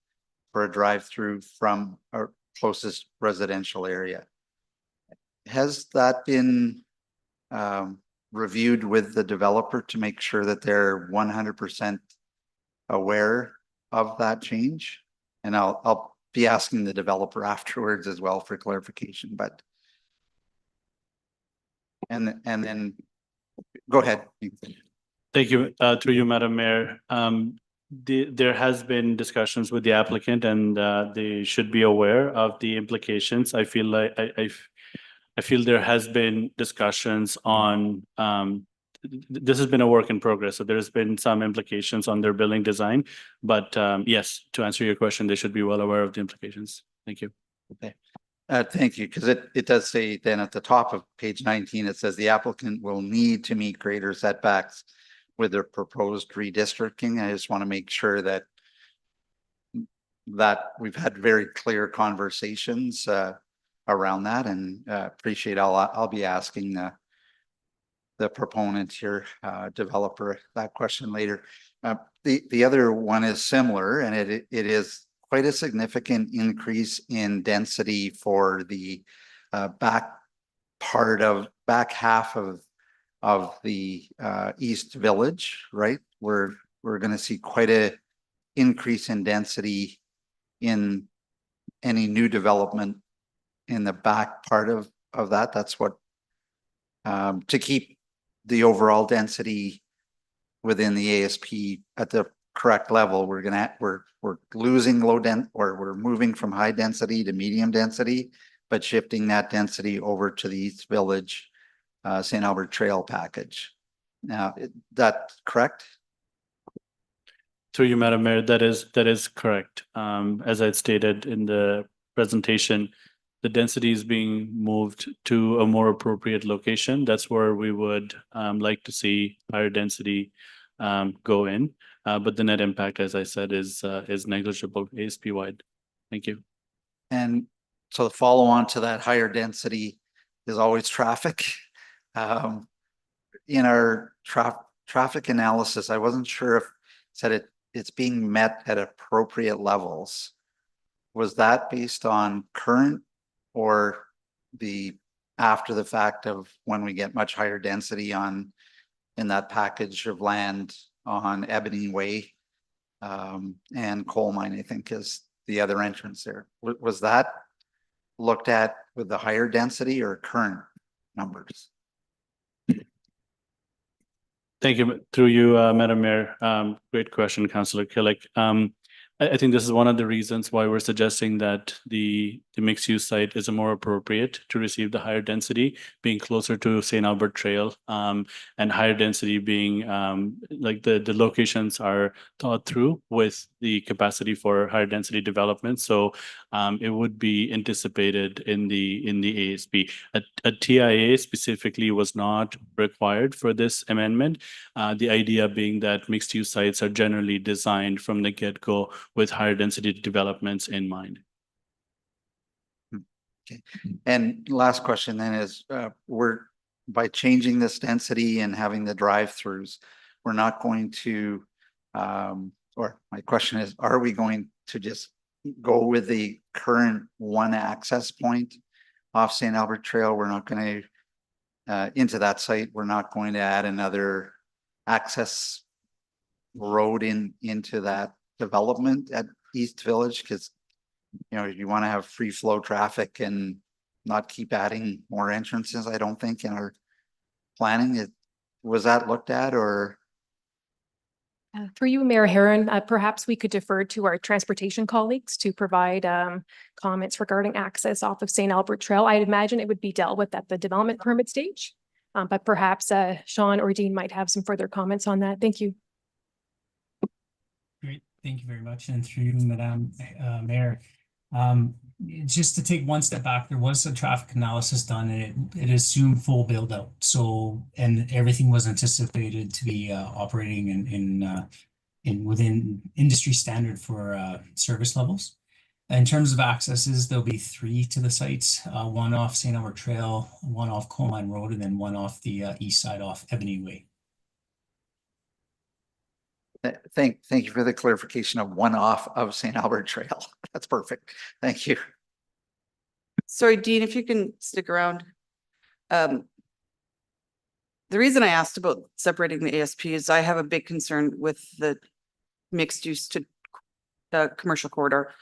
for a drive-through from our closest residential area. Has that been reviewed with the developer to make sure that they're 100% aware of that change? And I'll be asking the developer afterwards as well for clarification, but and then Go ahead. Thank you, through you, Madam Mayor. There has been discussions with the applicant and they should be aware of the implications. I feel like I feel there has been discussions on this has been a work in progress, so there's been some implications on their building design. But yes, to answer your question, they should be well aware of the implications. Thank you. Okay. Thank you, because it does say then at the top of page 19, it says the applicant will need to meet greater setbacks with their proposed redistricting. I just want to make sure that we've had very clear conversations around that, and appreciate I'll be asking the proponent here, developer, that question later. The other one is similar, and it is quite a significant increase in density for the back half of the East Village, right? We're going to see quite a increase in density in any new development in the back part of that. That's what to keep the overall density within the ASP at the correct level. We're losing we're moving from high density to medium density, but shifting that density over to the East Village St. Albert Trail package. Now, that correct? Through you, Madam Mayor, that is correct. As I had stated in the presentation, the density is being moved to a more appropriate location. That's where we would like to see higher density go in. But the net impact, as I said, is negligible ASP wide. Thank you. And so the follow on to that higher density is always traffic. In our traffic analysis, I wasn't sure if it said it's being met at appropriate levels. Was that based on current or the after the fact of when we get much higher density in that package of land on Ebony Way and Coal Mine, I think is the other entrance there. Was that looked at with the higher density or current numbers? Thank you. Through you, Madam Mayor. Great question, Councillor Killick. I think this is one of the reasons why we're suggesting that the mixed use site is more appropriate to receive the higher density, being closer to St. Albert Trail, and higher density being like the locations are thought through with the capacity for higher density development. So it would be anticipated in the ASP. A TIA specifically was not required for this amendment. The idea being that mixed use sites are generally designed from the get-go with higher density developments in mind. Okay. And last question then is by changing this density and having the drive-throughs, we're not going to or my question is, are we going to just go with the current one access point off St. Albert Trail? We're not going to into that site, we're not going to add another access road into that development at East Village, because you want to have free flow traffic and not keep adding more entrances. I don't think in our planning was that looked at, or For you, Mayor Herron, perhaps we could defer to our transportation colleagues to provide comments regarding access off of St. Albert Trail. I'd imagine it would be dealt with at the development permit stage, but perhaps Sean or Dean might have some further comments on that. Thank you. Great, thank you very much. And through you, Madam Mayor, just to take one step back, there was a traffic analysis done and it assumed full build out. So, and everything was anticipated to be operating in within industry standard for service levels. In terms of accesses, there'll be 3 to the sites, one off St. Albert Trail, one off Coal Mine Road, and then one off the east side off Ebony Way. Thank you for the clarification of one off of St. Albert Trail. That's perfect. Thank you. Sorry, Dean, if you can stick around. The reason I asked about separating the ASP is I have a big concern with the mixed use to commercial corridor.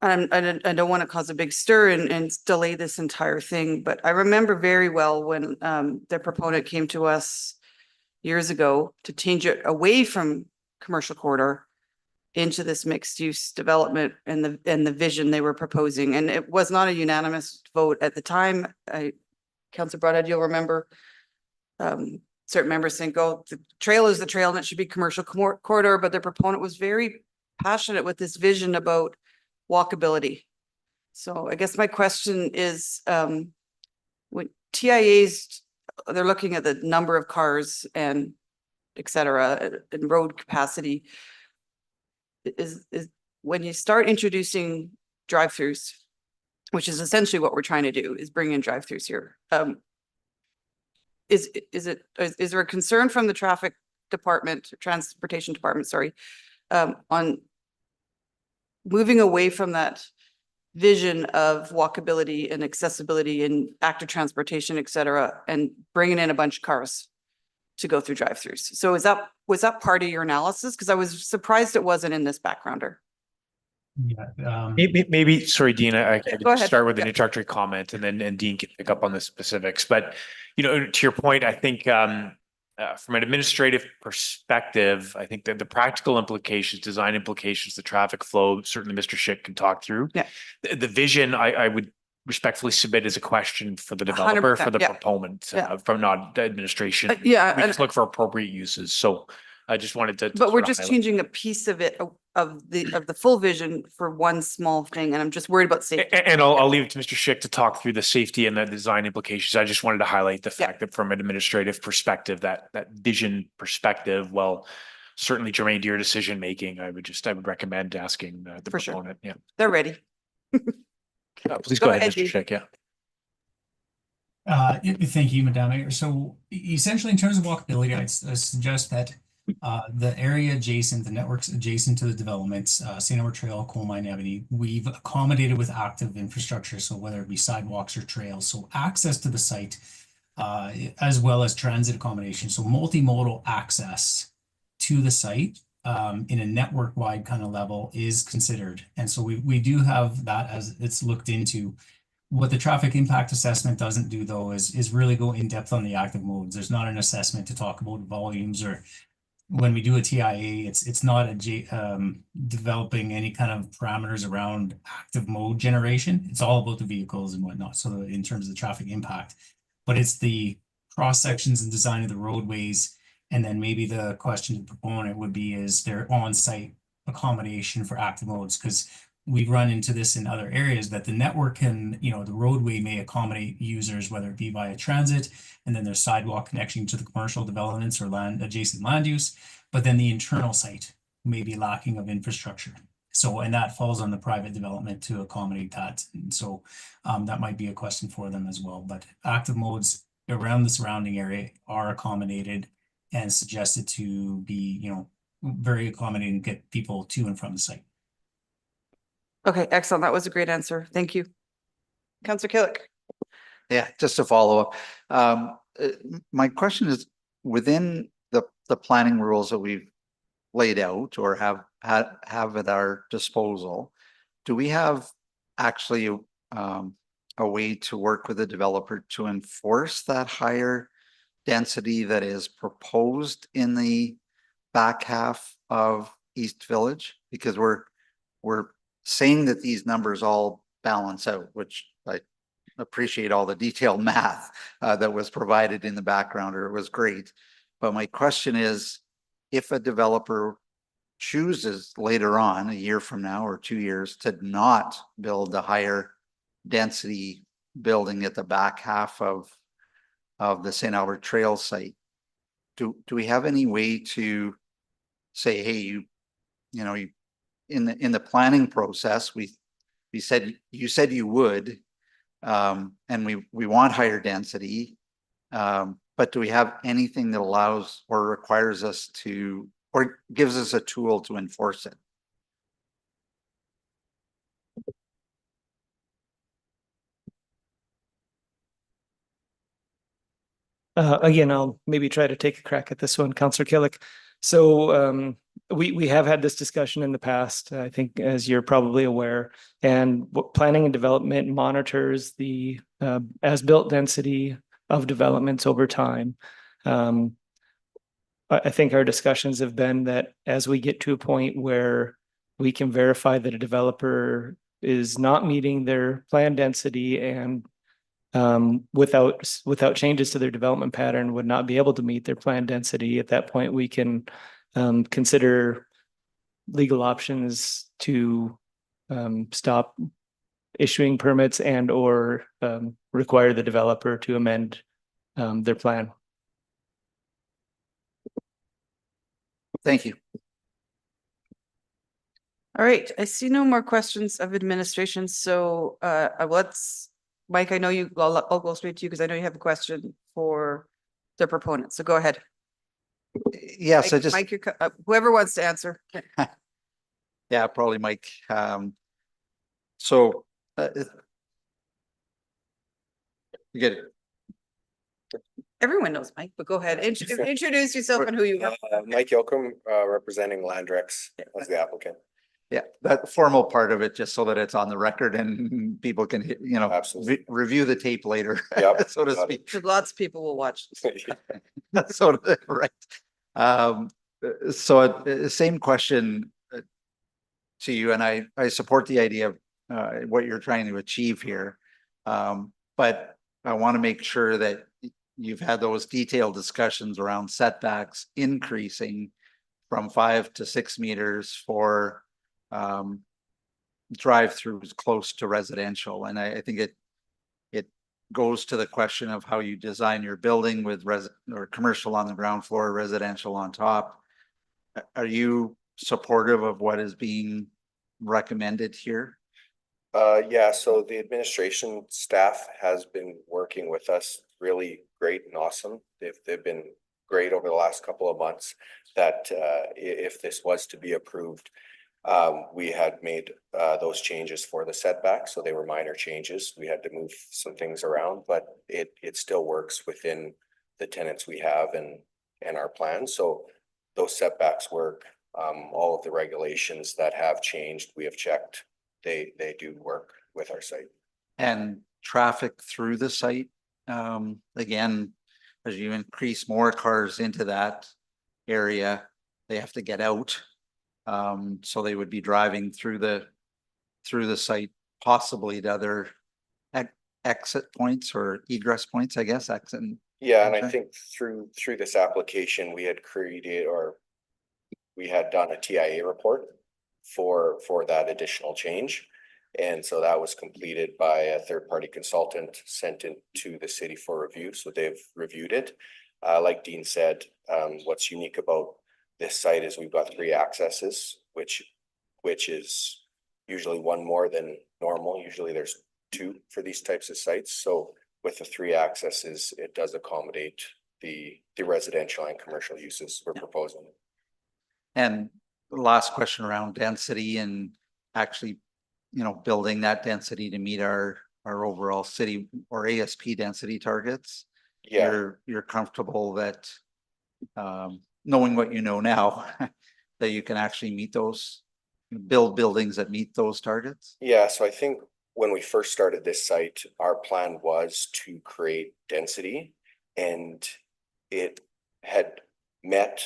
I don't want to cause a big stir and delay this entire thing, but I remember very well when the proponent came to us years ago to change it away from commercial corridor into this mixed use development and the vision they were proposing. And it was not a unanimous vote at the time. Councillor Broadhead, you'll remember certain members think, oh, the trail is the trail and it should be commercial corridor, but the proponent was very passionate with this vision about walkability. So I guess my question is, when TIAs, they're looking at the number of cars and et cetera, and road capacity. Is when you start introducing drive-throughs, which is essentially what we're trying to do, is bring in drive-throughs here. Is there a concern from the traffic department, transportation department, sorry, on moving away from that vision of walkability and accessibility and active transportation, et cetera, and bringing in a bunch of cars to go through drive-throughs? So was that part of your analysis? Because I was surprised it wasn't in this backgrounder. Yeah. Maybe, sorry, Dean, I Go could ahead. start with an Yeah. introductory comment and then Dean can pick up on the specifics. But, you know, to your point, I think from an administrative perspective, I think that the practical implications, design implications, the traffic flow, certainly Mr. Schick can talk through. Yeah. The vision, I would respectfully submit as a question for the developer, 100%, for the yeah. proponent, Yeah. from not the administration. Yeah, We and- just look for appropriate uses. So I just wanted to. But we're sort of just highlight. changing a piece of it, of the full vision for one small thing, and I'm just worried about safety. And I'll leave it to Mr. Schick to talk through the safety and the design implications. I just wanted to highlight the fact that from an administrative perspective, that vision perspective, well, certainly germane to your decision making, I would recommend asking the For sure. proponent. Yeah. They're ready. Please Go go ahead, ahead, Mr. Dean. Schick. Yeah. Thank you, Madam Mayor. So essentially, in terms of walkability, I suggest that the area adjacent, the networks adjacent to the developments, St. Albert Trail, Coal Mine Avenue, we've accommodated with active infrastructure. So whether it be sidewalks or trails, so access to the site, as well as transit accommodation. So multimodal access to the site in a network-wide kind of level is considered. And so we do have that as it's looked into. What the traffic impact assessment doesn't do, though, is really go in depth on the active modes. There's not an assessment to talk about volumes, or when we do a TIA, it's not developing any kind of parameters around active mode generation. It's all about the vehicles and whatnot. So in terms of the traffic impact, but it's the cross sections and design of the roadways. And then maybe the question to the proponent would be, is there on-site accommodation for active modes? Because we run into this in other areas that the network can, you know, the roadway may accommodate users, whether it be via transit, and then there's sidewalk connection to the commercial developments or adjacent land use, but then the internal site may be lacking of infrastructure. So, and that falls on the private development to accommodate that. And so that might be a question for them as well. But active modes around the surrounding area are accommodated and suggested to be, you know, very accommodating, get people to and from the site. Okay, excellent. That was a great answer. Thank you. Councillor Killick. Yeah, just to follow up. My question is, within the planning rules that we've laid out or have at our disposal, do we have actually a way to work with the developer to enforce that higher density that is proposed in the back half of East Village? Because we're saying that these numbers all balance out, which I appreciate all the detailed math that was provided in the background, or it was great. But my question is, if a developer chooses later on, a year from now or 2 years, to not build a higher density building at the back half of the St. Albert Trail site, do we have any way to say, hey, you know, in the planning process, you said you would, and we want higher density, but do we have anything that allows or requires us to, or gives us a tool to enforce it? Again, I'll maybe try to take a crack at this one, Councillor Killick. So we have had this discussion in the past, I think, as you're probably aware, and what planning and development monitors the as-built density of developments over time. I think our discussions have been that as we get to a point where we can verify that a developer is not meeting their plan density and without changes to their development pattern would not be able to meet their plan density, at that point we can consider legal options to stop issuing permits and or require the developer to amend their plan. Thank you. All right, I see no more questions of administration, so let's, Mike, I know you, I'll go straight to you because I know you have a question for the proponent, so go ahead. Yes, I Mike- just, Mike, whoever wants to answer. yeah, probably Mike. So you get it. Everyone knows Mike, but go ahead. Introduce yourself and who you are. Mike Yocum, representing Landrex as the applicant. Yeah, that formal part of it, just so that it's on the record and people can, you know, Absolutely. review the tape later, Yep, so to got speak. So lots of people will watch. So, right. Same question to you, and I support the idea of what you're trying to achieve here. But I want to make sure that you've had those detailed discussions around setbacks increasing from 5 to 6 meters for drive-throughs close to residential. And I think it goes to the question of how you design your building with or commercial on the ground floor, residential on top. Are you supportive of what is being recommended here? Yeah, so the administration staff has been working with us really great and awesome. They've been great over the last couple of months that if this was to be approved, we had made those changes for the setback. So they were minor changes. We had to move some things around, but it still works within the tenants we have and our plans. So those setbacks work. All of the regulations that have changed, we have checked. They do work with our site. And traffic through the site, again, as you increase more cars into that area, they have to get out. So they would be driving through the site, possibly to other exit points or egress points, I guess, exit. Yeah, and I think through this application, we had created we had done a TIA report for that additional change. And so that was completed by a third-party consultant, sent it to the city for review. So they've reviewed it. Like Dean said, what's unique about this site is we've got 3 accesses, which is usually one more than normal. Usually there's 2 for these types of sites. So with the 3 accesses, it does accommodate the residential and commercial uses we're proposing. And the last question around density and actually, you know, building that density to meet our overall city or ASP density targets. Yeah. You're comfortable that, knowing what you know now, that you can actually meet those, build buildings that meet those targets? Yeah, so I think when we first started this site, our plan was to create density, and it had met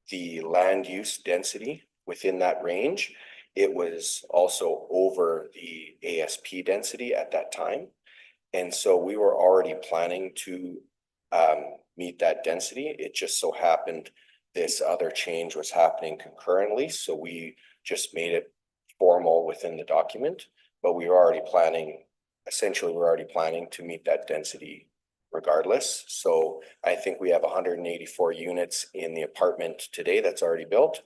the land use density within that range. It was also over the ASP density at that time. And so we were already planning to meet that density. It just so happened this other change was happening concurrently. So we just made it formal within the document, but we were already planning, essentially we're already planning to meet that density regardless. So I think we have 184 units in the apartment today that's already built.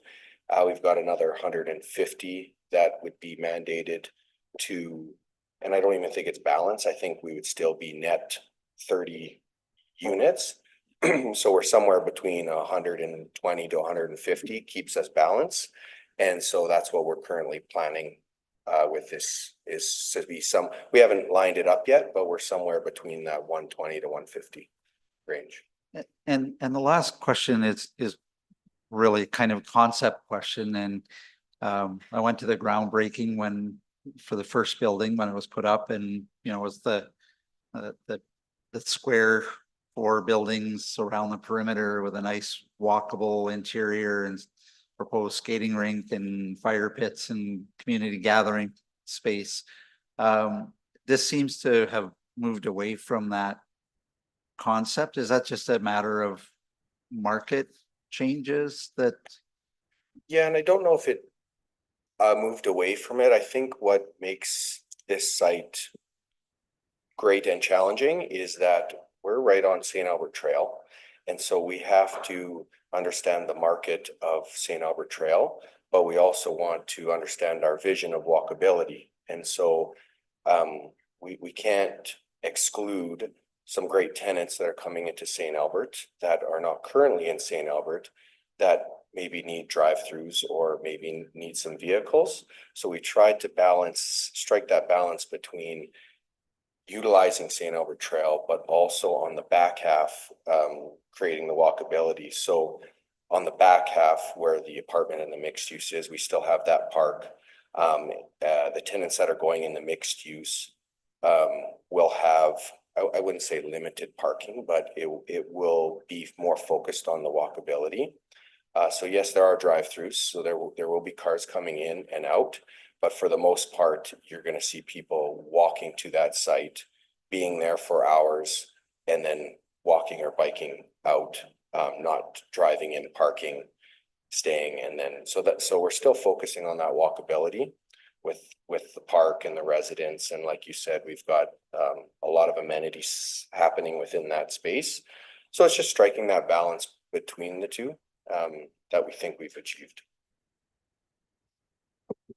We've got another 150 that would be mandated to, and I don't even think it's balanced. I think we would still be net 30 units. So we're somewhere between 120 to 150 keeps us balanced. And so that's what we're currently planning with this is to be we haven't lined it up yet, but we're somewhere between that 120 to 150 range. And the last question is really kind of concept question, and I went to the groundbreaking for the first building when it was put up, and it was the square 4 buildings around the perimeter with a nice walkable interior and proposed skating rink and fire pits and community gathering space. This seems to have moved away from that concept. Is that just a matter of market changes that? Yeah, and I don't know if it moved away from it. I think what makes this site great and challenging is that we're right on St. Albert Trail. And so we have to understand the market of St. Albert Trail, but we also want to understand our vision of walkability. And so we can't exclude some great tenants that are coming into St. Albert that are not currently in St. Albert that maybe need drive-throughs or maybe need some vehicles. So we tried to strike that balance between utilizing St. Albert Trail, but also on the back half, creating the walkability. So on the back half where the apartment and the mixed use is, we still have that park. The tenants that are going in the mixed use will have, I wouldn't say limited parking, but it will be more focused on the walkability. So yes, there are drive-throughs, so there will be cars coming in and out, but for the most part, you're going to see people walking to that site, being there for hours, and then walking or biking out, not driving in, parking, staying, and then so we're still focusing on that walkability with the park and the residents, and like you said, we've got a lot of amenities happening within that space. So it's just striking that balance between the two that we think we've achieved.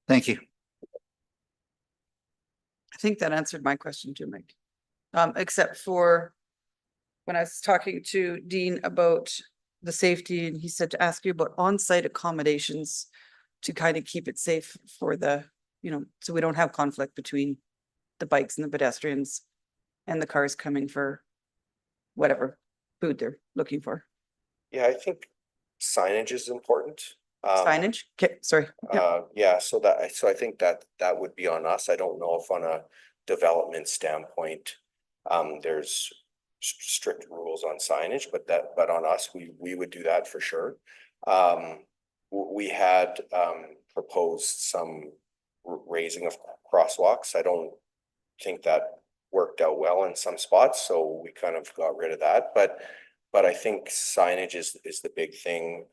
Thank you. I think that answered my question too, Mike. Except for when I was talking to Dean about the safety, and he said to ask you about on-site accommodations to kind of keep it safe for the, so we don't have conflict between the bikes and the pedestrians and the cars coming for whatever food they're looking for. Yeah, I think signage is important. Signage? Okay, sorry. Yeah, so I think that would be on us. I don't know if on a development standpoint, there's strict rules on signage, but on us, we would do that for sure. We had proposed some raising of crosswalks. I don't think that worked out well in some spots, so we kind of got rid of that. But I think signage is the big thing.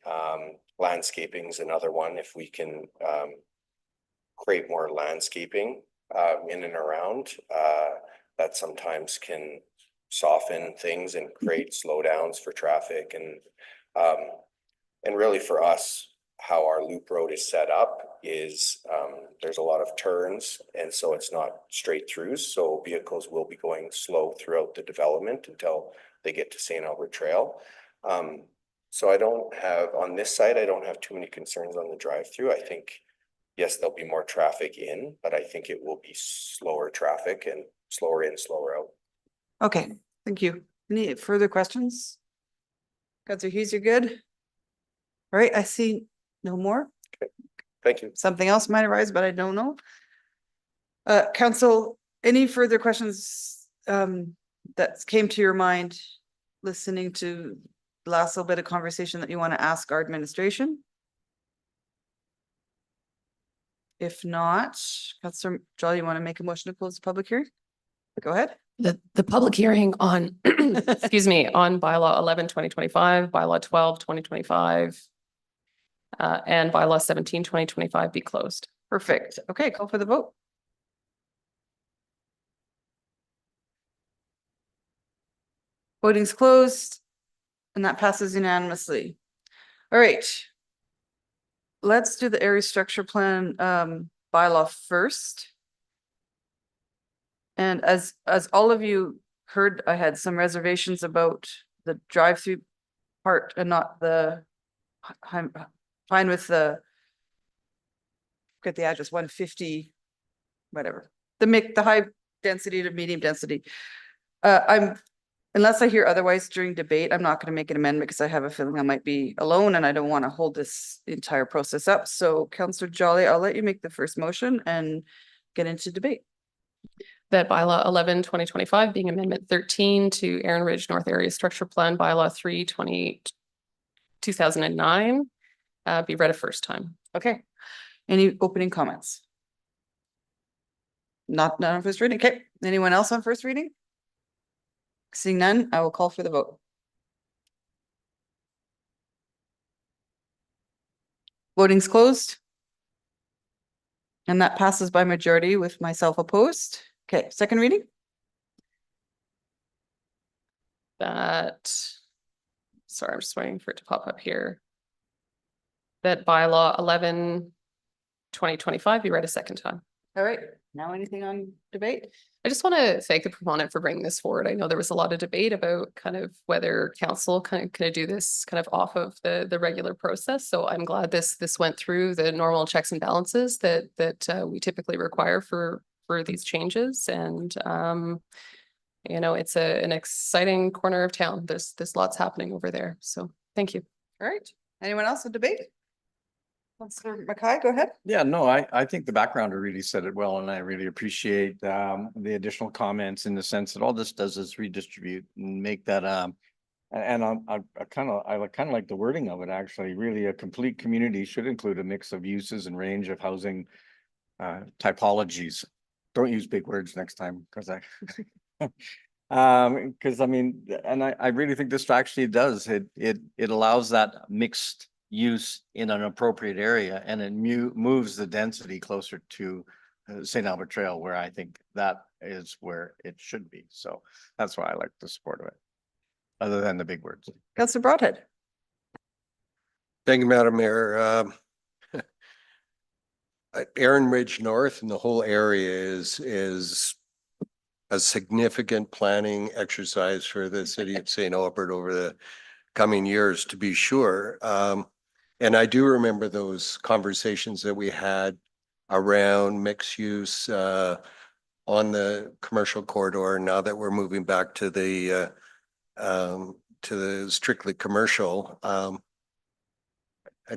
Landscaping is another one. If we can create more landscaping in and around, that sometimes can soften things and create slowdowns for traffic. And really for us, how our loop road is set up is there's a lot of turns, and so it's not straight throughs. So vehicles will be going slow throughout the development until they get to St. Albert Trail. So on this side, I don't have too many concerns on the drive-through. I think, yes, there'll be more traffic in, but I think it will be slower traffic and slower in, slower out. Okay, thank you. Any further questions? Councilor Hughes, you're good? All right, I see no more. Okay, thank you. Something else might arise, but I don't know. Council, any further questions that came to your mind listening to the last little bit of conversation that you want to ask our administration? If not, Councilor Jolly, you want to make a motion to close the public hearing? Go ahead. The public hearing on, excuse me, on bylaw 11/2025, bylaw 12/2025, and bylaw 17/2025 be closed. Perfect. Okay, call for the vote. Voting's closed, and that passes unanimously. All right. Let's do the area structure plan bylaw first. And as all of you heard, I had some reservations about the drive-through part and not the, I'm fine with get the address 150, whatever. The high density to medium density. I'm unless I hear otherwise during debate, I'm not gonna make an amendment because I have a feeling I might be alone and I don't want to hold this entire process up. So Councillor Jolly, I'll let you make the first motion and get into debate. That bylaw 11, 2025 being amendment 13 to Aaron Ridge North Area Structure Plan bylaw 3, 2009 be read a first time. Okay. Any opening comments? None on first reading. Okay. Anyone else on first reading? Seeing none, I will call for the vote. Voting's closed. And that passes by majority with myself opposed. Okay, second reading? Sorry, I'm just waiting for it to pop up here. That bylaw 11, 2025 be read a second time. All right, now anything on debate? I just want to thank the proponent for bringing this forward. I know there was a lot of debate about kind of whether council kind of do this kind of off of the regular process. So I'm glad this went through the normal checks and balances that we typically require for these changes. And you know, it's an exciting corner of town. There's lots happening over there. So thank you. All right, anyone else on debate? Councillor Mackay, go ahead. Yeah, no, I think the backgrounder really said it well, and I really appreciate the additional comments in the sense that all this does is redistribute and make that and I kind of like the wording of it, actually. Really, a complete community should include a mix of uses and range of housing typologies. Don't use big words next time, because because I mean, and I really think this actually does it allows that mixed use in an appropriate area, and it moves the density closer to St. Albert Trail, where I think that is where it should be. So that's why I like the support of it, other than the big words. Councillor Broadhead. Thank you, Madam Mayor. Aaron Ridge North and the whole area is a significant planning exercise for the city of St. Albert over the coming years, to be sure. And I do remember those conversations that we had around mixed use on the commercial corridor. Now that we're moving back to the strictly commercial, I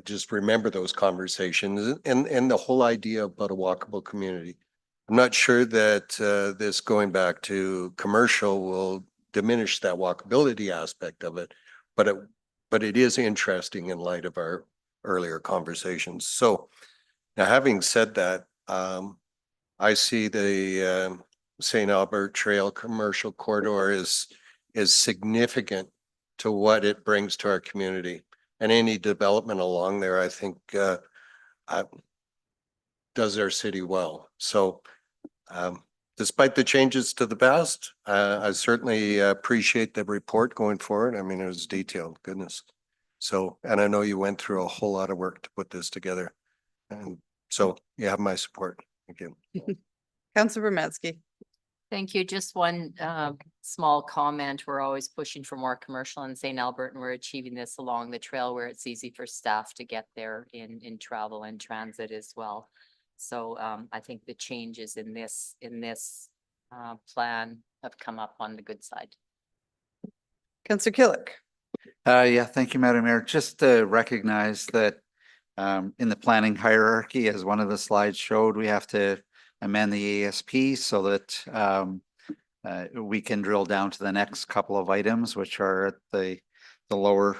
just remember those conversations and the whole idea about a walkable community. I'm not sure that this going back to commercial will diminish that walkability aspect of it, but it is interesting in light of our earlier conversations. So now, having said that, I see the St. Albert Trail commercial corridor is significant to what it brings to our community, and any development along there, I think, does our city well. So despite the changes to the past, I certainly appreciate the report going forward. I mean, it was detailed, goodness. So, and I know you went through a whole lot of work to put this together. And so you have my support. Thank you. Councillor Romansky. Thank you. Just one small comment. We're always pushing for more commercial in St. Albert, and we're achieving this along the trail where it's easy for staff to get there in travel and transit as well. So I think the changes in this plan have come up on the good side. Councillor Killick. Yeah, thank you, Madam Mayor. Just to recognize that in the planning hierarchy, as one of the slides showed, we have to amend the ASP so that we can drill down to the next couple of items, which are at the lower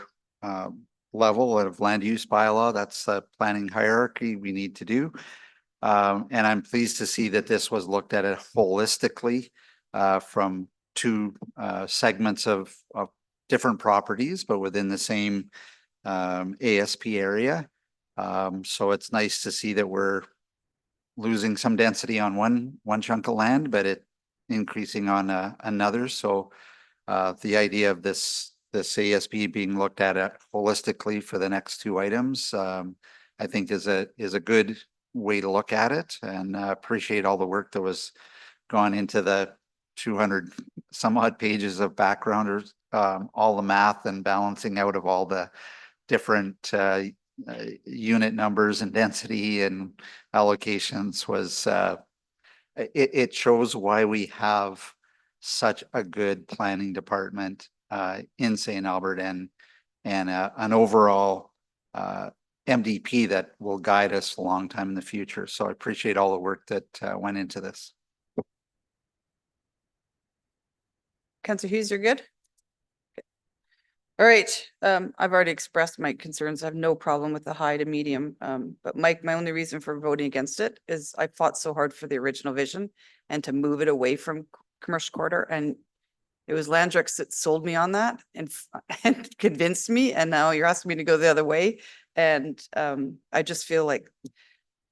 level of land use bylaw. That's the planning hierarchy we need to do. And I'm pleased to see that this was looked at it holistically from two segments of different properties, but within the same ASP area. So it's nice to see that we're losing some density on one chunk of land, but it increasing on another. So the idea of this ASP being looked at holistically for the next two items, I think is a good way to look at it, and appreciate all the work that was gone into the 200 some odd pages of backgrounders, all the math and balancing out of all the different unit numbers and density and allocations was it shows why we have such a good planning department in St. Albert and an overall MDP that will guide us a long time in the future. So I appreciate all the work that went into this. Councillor Hughes, you're good? Okay. All right, I've already expressed my concerns. I have no problem with the high to medium. But Mike, my only reason for voting against it is I fought so hard for the original vision and to move it away from commercial corridor, and it was Landrex that sold me on that and and convinced me, and now you're asking me to go the other way. And I just feel like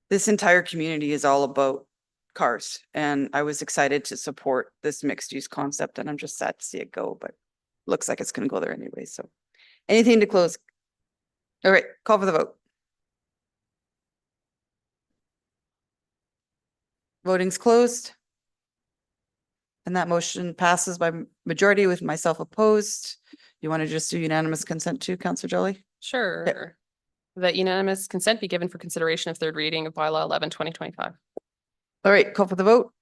this entire community is all about cars, and I was excited to support this mixed use concept, and I'm just sad to see it go, but looks like it's going to go there anyway. So anything to close? All right, call for the vote. Voting's closed. And that motion passes by majority with myself opposed. You want to just do unanimous consent too, Councillor Jolly? Sure. That unanimous consent be given for consideration of third reading of bylaw 11/2025. All right, call for the vote.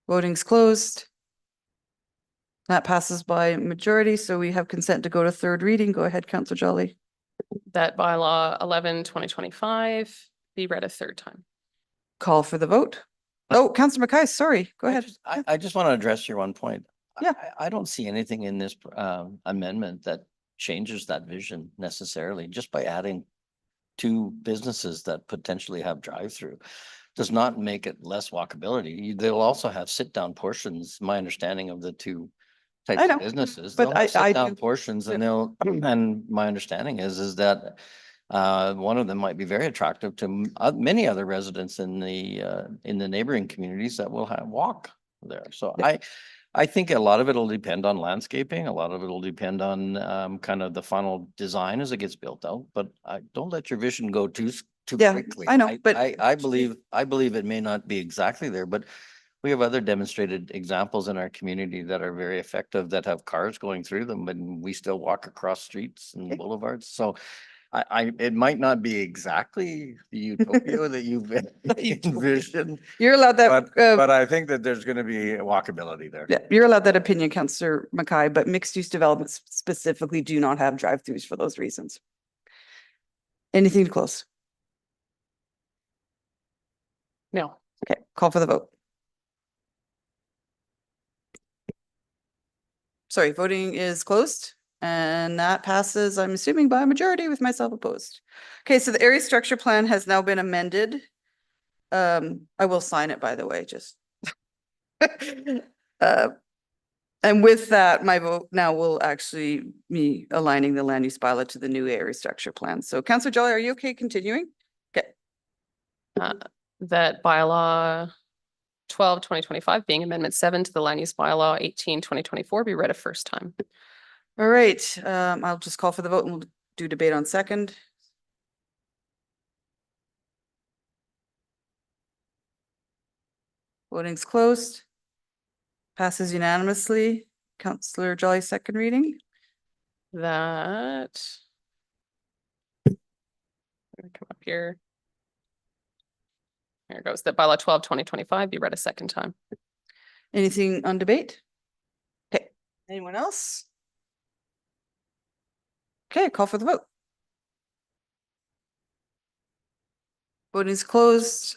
Voting's closed. That passes by majority, so we have consent to go to third reading. Go ahead, Councillor Jolly. That bylaw 11/2025 be read a third time. Call for the vote. Oh, Councillor Mackay, sorry, go ahead. I just want to address your one point. Yeah. I don't see anything in this amendment that changes that vision necessarily, just by adding two businesses that potentially have drive-through. Does not make it less walkability. They'll also have sit-down portions, my understanding of the two types know, of businesses. but They'll have I sit-down do- portions and they'll, and my understanding is that one of them might be very attractive to many other residents in the neighboring communities that will have walk there. So I think a lot of it will depend on landscaping. A lot of it will depend on kind of the final design as it gets built out, but don't let your vision go too Yeah, quickly. I know, but I believe it may not be exactly there, but we have other demonstrated examples in our community that are very effective, that have cars going through them, and we still walk across streets and boulevards. So it might not be exactly the utopia that you've envisioned. You're allowed that. But I think that there's going to be walkability there. Yeah, you're allowed that opinion, Councillor Mackay, but mixed use developments specifically do not have drive-throughs for those reasons. Anything to close? No. Okay, call for the vote. Sorry, voting is closed and that passes, I'm assuming, by a majority with myself opposed. Okay, so the area structure plan has now been amended. I will sign it, by the way, just. And with that, my vote now will actually be aligning the land use bylaw to the new area structure plan. So Councillor Jolly, are you okay continuing? Okay. That bylaw 12/2025 being amendment 7 to the land use bylaw 18/2024 be read a first time. All right, I'll just call for the vote and we'll do debate on second. Voting's closed. Passes unanimously. Councillor Jolly, second reading. That. I'm gonna come up here. There it goes. That bylaw 12/2025 be read a second time. Anything on debate? Okay, anyone else? Okay, call for the vote. Voting is closed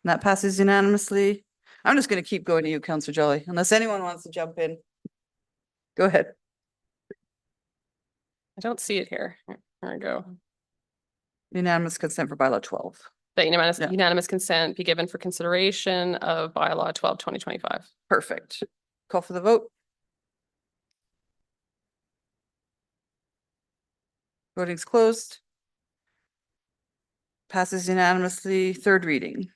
and that passes unanimously. I'm just going to keep going to you, Councillor Jolly, unless anyone wants to jump in. Go ahead. I don't see it here. There we go. Unanimous consent for bylaw 12. That unanimous, Yeah. unanimous consent be given for consideration of bylaw 12/2025. Perfect. Call for the vote. Voting's closed. Passes unanimously. Third reading.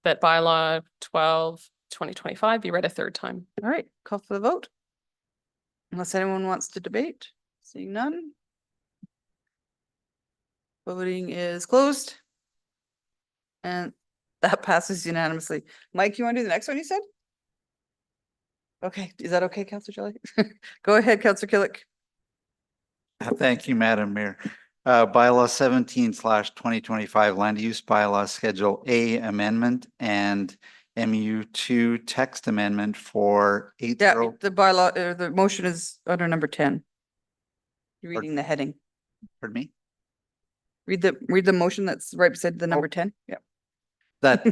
That bylaw 12/2025 be read a third time. All right, call for the vote. Unless anyone wants to debate, seeing none. Voting is closed. And that passes unanimously. Mike, you want to do the next one you said? Okay, is that okay, Councillor Jolly? Go ahead, Councillor Killick. Thank you, Madam Mayor. Bylaw 17/2025 Land Use Bylaw Schedule A Amendment and MU2 Text Amendment for eight Yeah, zero. the bylaw, the motion is under number 10. You're reading the heading. Pardon me? Read the motion that's right beside the number 10. Yeah. That,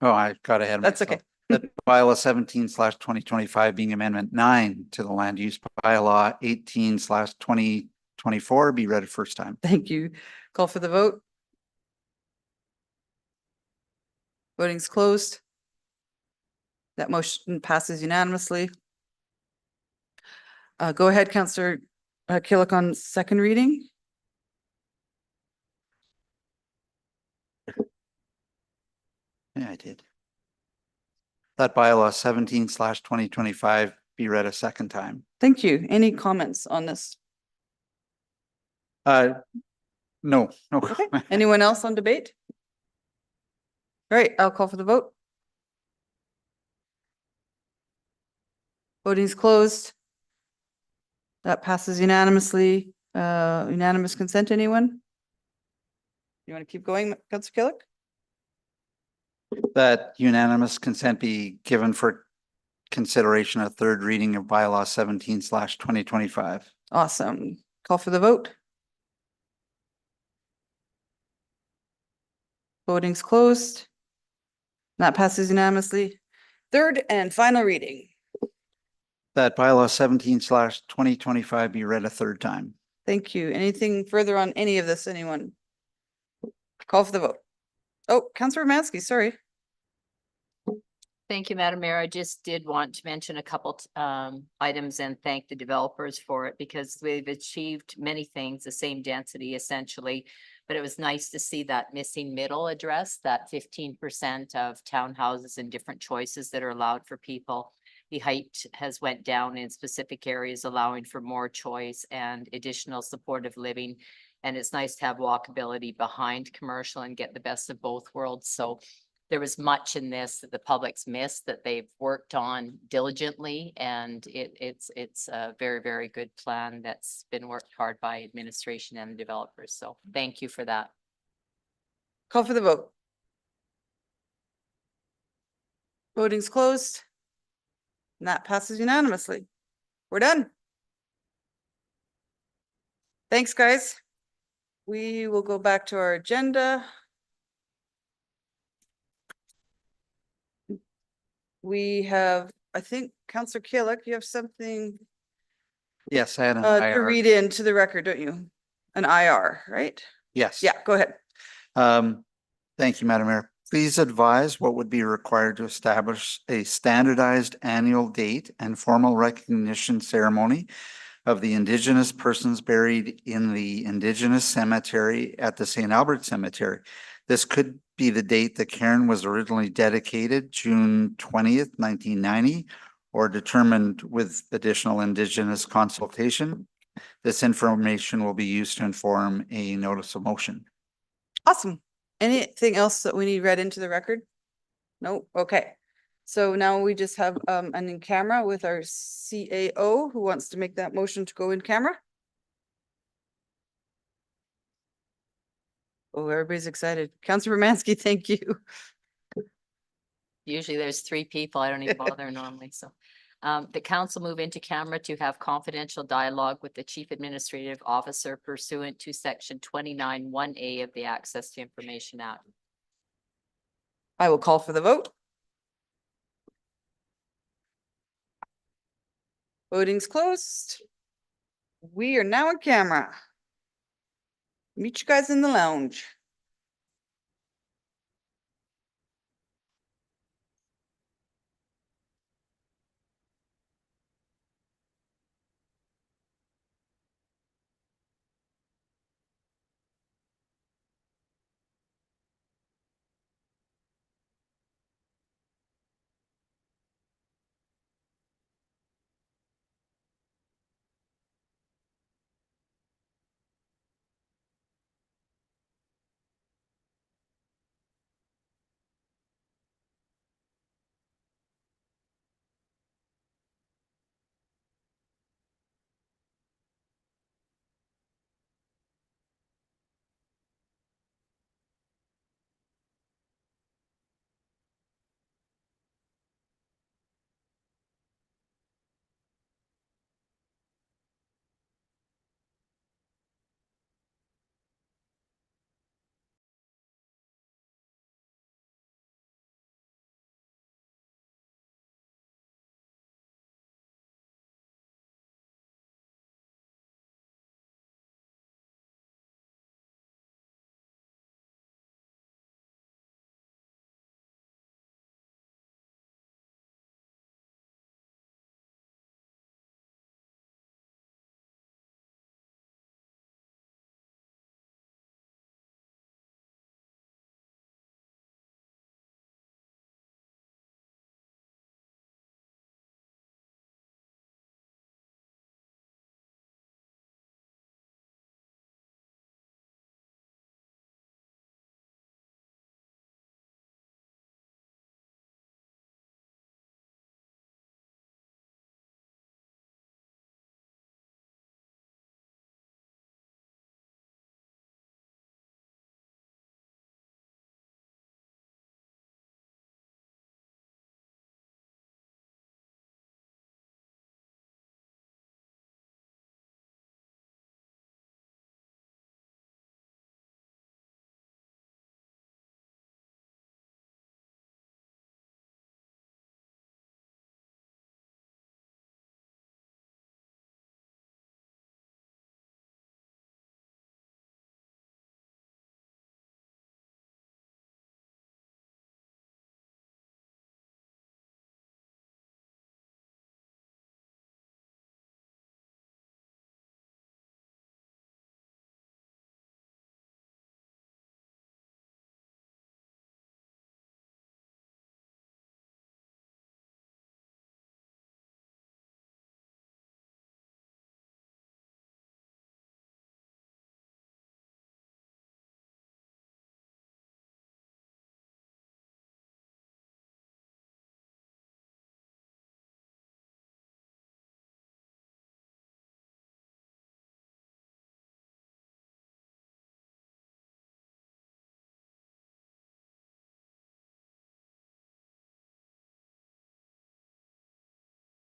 oh, I got ahead of That's myself. okay. That bylaw 17/2025 being amendment 9 to the land use bylaw 18/2024 be read first time. Thank you. Call for the vote. Voting's closed. That motion passes unanimously. Go ahead, Councillor Killick on second reading. Yeah, I did. That bylaw 17/2025 be read a second time. Thank you. Any comments on this? No. Okay. Anyone else on debate? All right, I'll call for the vote. Voting's closed. That passes unanimously. Unanimous consent, anyone? You want to keep going, Councillor Killick? That unanimous consent be given for consideration of third reading of bylaw 17/2025. Awesome. Call for the vote. Voting's closed. That passes unanimously. Third and final reading. That bylaw 17/2025 be read a third time. Thank you. Anything further on any of this, anyone? Call for the vote. Oh, Councillor Romansky, sorry. Thank you, Madam Mayor. I just did want to mention a couple items and thank the developers for it because they've achieved many things, the same density essentially. But it was nice to see that missing middle address, that 15% of townhouses and different choices that are allowed for people. The height has went down in specific areas, allowing for more choice and additional supportive living. And it's nice to have walkability behind commercial and get the best of both worlds. So there was much in this that the public's missed that they've worked on diligently. And it's a very, very good plan that's been worked hard by administration and the developers. So thank you for that. Call for the vote. Voting's closed. And that passes unanimously. We're done. Thanks, guys. We will go back to our agenda. We have, I think, Councillor Killick, you have something Yes, I had an to IR. read into the record, don't you? An IR, right? Yes. Yeah, go ahead. Thank you, Madam Mayor. Please advise what would be required to establish a standardized annual date and formal recognition ceremony of the Indigenous persons buried in the Indigenous cemetery at the St. Albert Cemetery. This could be the date the cairn was originally dedicated, June 20th, 1990, or determined with additional Indigenous consultation. This information will be used to inform a notice of motion. Awesome. Anything else that we need read into the record? No, okay. So now we just have an in camera with our CAO who wants to make that motion to go in camera. Oh, everybody's excited. Councillor Romansky, thank you. Usually there's 3 people. I don't even bother normally. So the council move into camera to have confidential dialogue with the Chief Administrative Officer pursuant to section 29(1)(a) of the Access to Information Act. I will call for the vote. Voting's closed. We are now in camera. Meet you guys in the lounge.